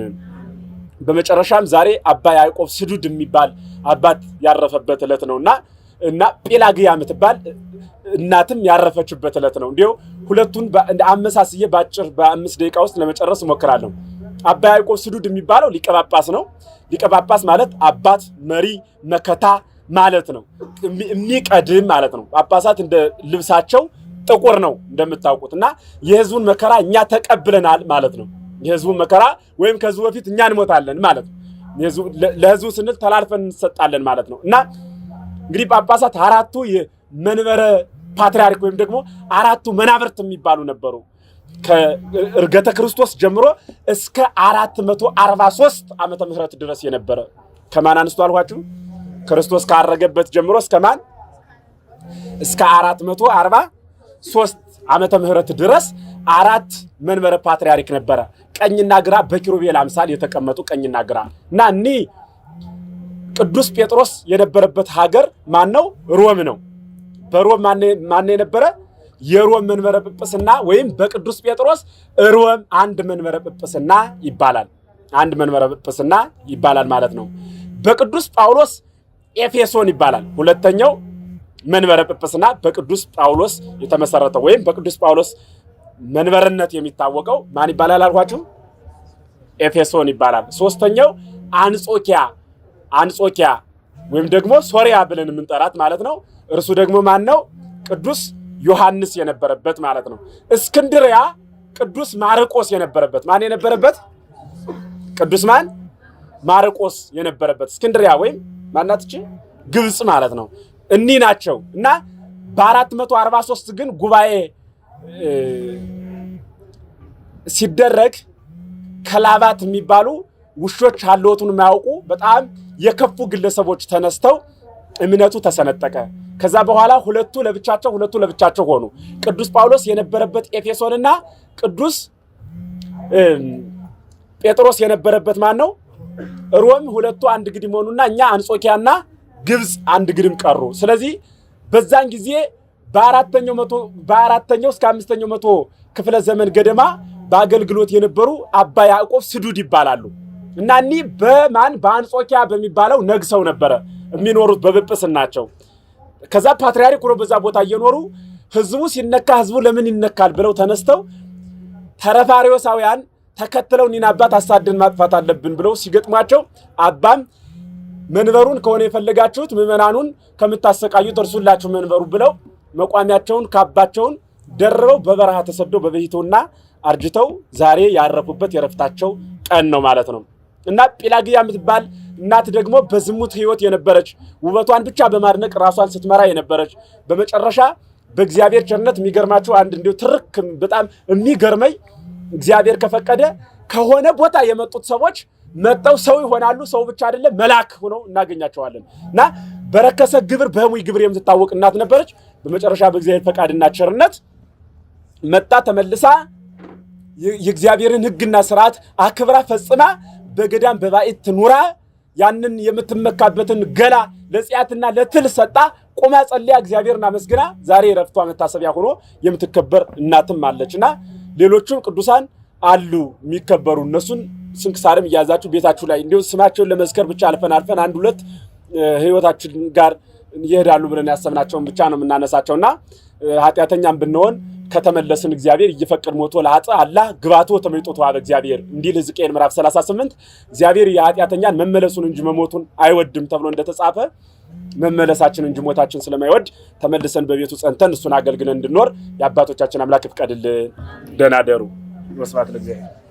በመጨረሻም ዛሬ አባ ያዕቆብ ስዱድ የሚባል አባት ያረፈበት ዕለት ነውና እና ጴላግያ የምትባል እናትም ያረፈችበት ዕለት ነው። እንዲሁ ሁለቱን አመሳስዬ ባጭር በ5 ደቂቃ ውስጥ ለመጨረስ እሞክራለሁ። አባ ያዕቆብ ስዱድ የሚባለው ሊቀ ጳጳስ ነው። ሊቀ ጳጳስ ማለት አባት፣ መሪ፣ መከታ ማለት ነው። የሚቀድም ማለት ነው። ጳጳሳት እንደ ልብሳቸው ጥቁር ነው እንደምታውቁትና የህዝቡን መከራ እኛ ተቀብለናል ማለት ነው። የህዝቡን መከራ ወይም ከህዝቡ በፊት እኛ እንሞታለን ማለት ነው። ለህዝቡ ስንል ተላልፈን እንሰጣለን ማለት ነው። እና እንግዲህ ጳጳሳት አራቱ የመንበረ ፓትርያርክ ወይም ደግሞ አራቱ መናብርት የሚባሉ ነበሩ። ከእርገተ ክርስቶስ ጀምሮ እስከ 443 ዓመተ ምህረት ድረስ የነበረ ከማን አንስቶ አልኋችሁ? ክርስቶስ ካረገበት ጀምሮ እስከማን? እስከ 443 ዓመተ ምህረት ድረስ አራት መንበረ ፓትርያርክ ነበረ። ቀኝና ግራ በኪሩቤል አምሳል የተቀመጡ ቀኝና ግራ እና እኒ ቅዱስ ጴጥሮስ የነበረበት ሀገር ማን ነው? ሮም ነው። በሮም ማን የነበረ? የሮም መንበረ ጵጵስና ወይም በቅዱስ ጴጥሮስ ሮም አንድ መንበረ ጵጵስና ይባላል። አንድ መንበረ ጵጵስና ይባላል ማለት ነው። በቅዱስ ጳውሎስ ኤፌሶን ይባላል። ሁለተኛው መንበረ ጵጵስና በቅዱስ ጳውሎስ የተመሰረተው ወይም በቅዱስ ጳውሎስ መንበርነት የሚታወቀው ማን ይባላል አልኳችሁ? ኤፌሶን ይባላል። ሶስተኛው አንጾኪያ ወይም ደግሞ ሶሪያ ብለን የምንጠራት ማለት ነው። እርሱ ደግሞ ማን ነው? ቅዱስ ዮሐንስ የነበረበት ማለት ነው። እስክንድሪያ ቅዱስ ማርቆስ የነበረበት ማን የነበረበት? ቅዱስ ማን? ማርቆስ የነበረበት እስክንድሪያ ወይም ማናት እቺ? ግብጽ ማለት ነው። እኒህ ናቸው እና በ443 ግን ጉባኤ ሲደረግ ከላባት የሚባሉ ውሾች ሀልወቱን የማያውቁ በጣም የከፉ ግለሰቦች ተነስተው እምነቱ ተሰነጠቀ። ከዛ በኋላ ሁለቱ ለብቻቸው ሆኑ። ቅዱስ ጳውሎስ የነበረበት ኤፌሶንና ቅዱስ ጴጥሮስ የነበረበት ማን ነው? ሮም ሁለቱ አንድ ግድም ሆኑና እኛ አንጾኪያና ግብጽ አንድ ግድም ቀሩ። ስለዚህ በዛን ጊዜ በአራተኛው እስከ 5ኛው መቶ ክፍለ ዘመን ገደማ በአገልግሎት የነበሩ አባ ያዕቆብ ስዱድ ይባላሉ እና እኒህ በአንጾኪያ በሚባለው ነግሰው ነበረ የሚኖሩት በጵጵስናቸው። ከዛ ፓትርያርክ ሆነው በዛ ቦታ እየኖሩ ህዝቡ ሲነካ ህዝቡ ለምን ይነካል ብለው ተነስተው ተረፋሪዎሳውያን ተከትለው እኒህን አባት አሳደን ማጥፋት አለብን ብለው ሲገጥሟቸው አባም መንበሩን ከሆነ የፈለጋችሁት ምዕመናኑን ከምታሰቃዩት እርሱላችሁ መንበሩ ብለው መቋሚያቸውን ካባቸውን ደርበው በበረሃ ተሰደው በበይቶና አርጅተው ዛሬ ያረፉበት የረፍታቸው ቀን ነው ማለት ነው። እና ጲላግያ የምትባል እናት ደግሞ በዝሙት ህይወት የነበረች ውበቷን ብቻ በማድነቅ ራሷን ስትመራ የነበረች በመጨረሻ በእግዚአብሔር ቸርነት የሚገርማችሁ አንድ እንዲሁ ትርክ በጣም የሚገርመኝ እግዚአብሔር ከፈቀደ ከሆነ ቦታ የመጡት ሰዎች መጣው ሰው ይሆናሉ። ሰው ብቻ አይደለም መልአክ ሆነው እናገኛቸዋለን። እና በረከሰ ግብር በህሙይ ግብር የምትታወቅ እናት ነበረች። በመጨረሻ በእግዚአብሔር ፈቃድና ቸርነት መጣ ተመልሳ የእግዚአብሔርን ህግና ስርዓት አክብራ ፈጽማ በገዳም በባዕት ኑራ ያንን የምትመካበትን ገላ ለጽያትና ለትል ሰጣ ቆማ ጸልያ እግዚአብሔርን አመስግና ዛሬ ረፍቷ መታሰቢያ ሆኖ የምትከበር እናትም አለችና ሌሎቹም ቅዱሳን አሉ የሚከበሩ። እነሱን ስንክሳርም እያዛችሁ ቤታችሁ ላይ እንዲሁ ስማቸውን ለመዝከር ብቻ አልፈን አንድ ሁለት ህይወታችን ጋር ይሄዳሉ ብለን ያሰብናቸውን ብቻ ነው የምናነሳቸውና ኃጢአተኛም ብንሆን ከተመለስን እግዚአብሔር እየፈቀደ ሞቶ ለኃጥ አላህ ግባቶ ተመይጦ ተዋበ እግዚአብሔር እንዲል ሕዝቅኤል ምዕራፍ 38 እግዚአብሔር የኃጢአተኛን መመለሱን እንጂ መሞቱን አይወድም ተብሎ እንደተጻፈ መመለሳችን እንጂ ሞታችን ስለማይወድ ተመልሰን በቤቱ ጸንተን እሱን አገልግለን እንድንኖር የአባቶቻችን አምላክ ይፍቀድልን። ደህና ደሩ። ወስብሐት ለእግዚአብሔር።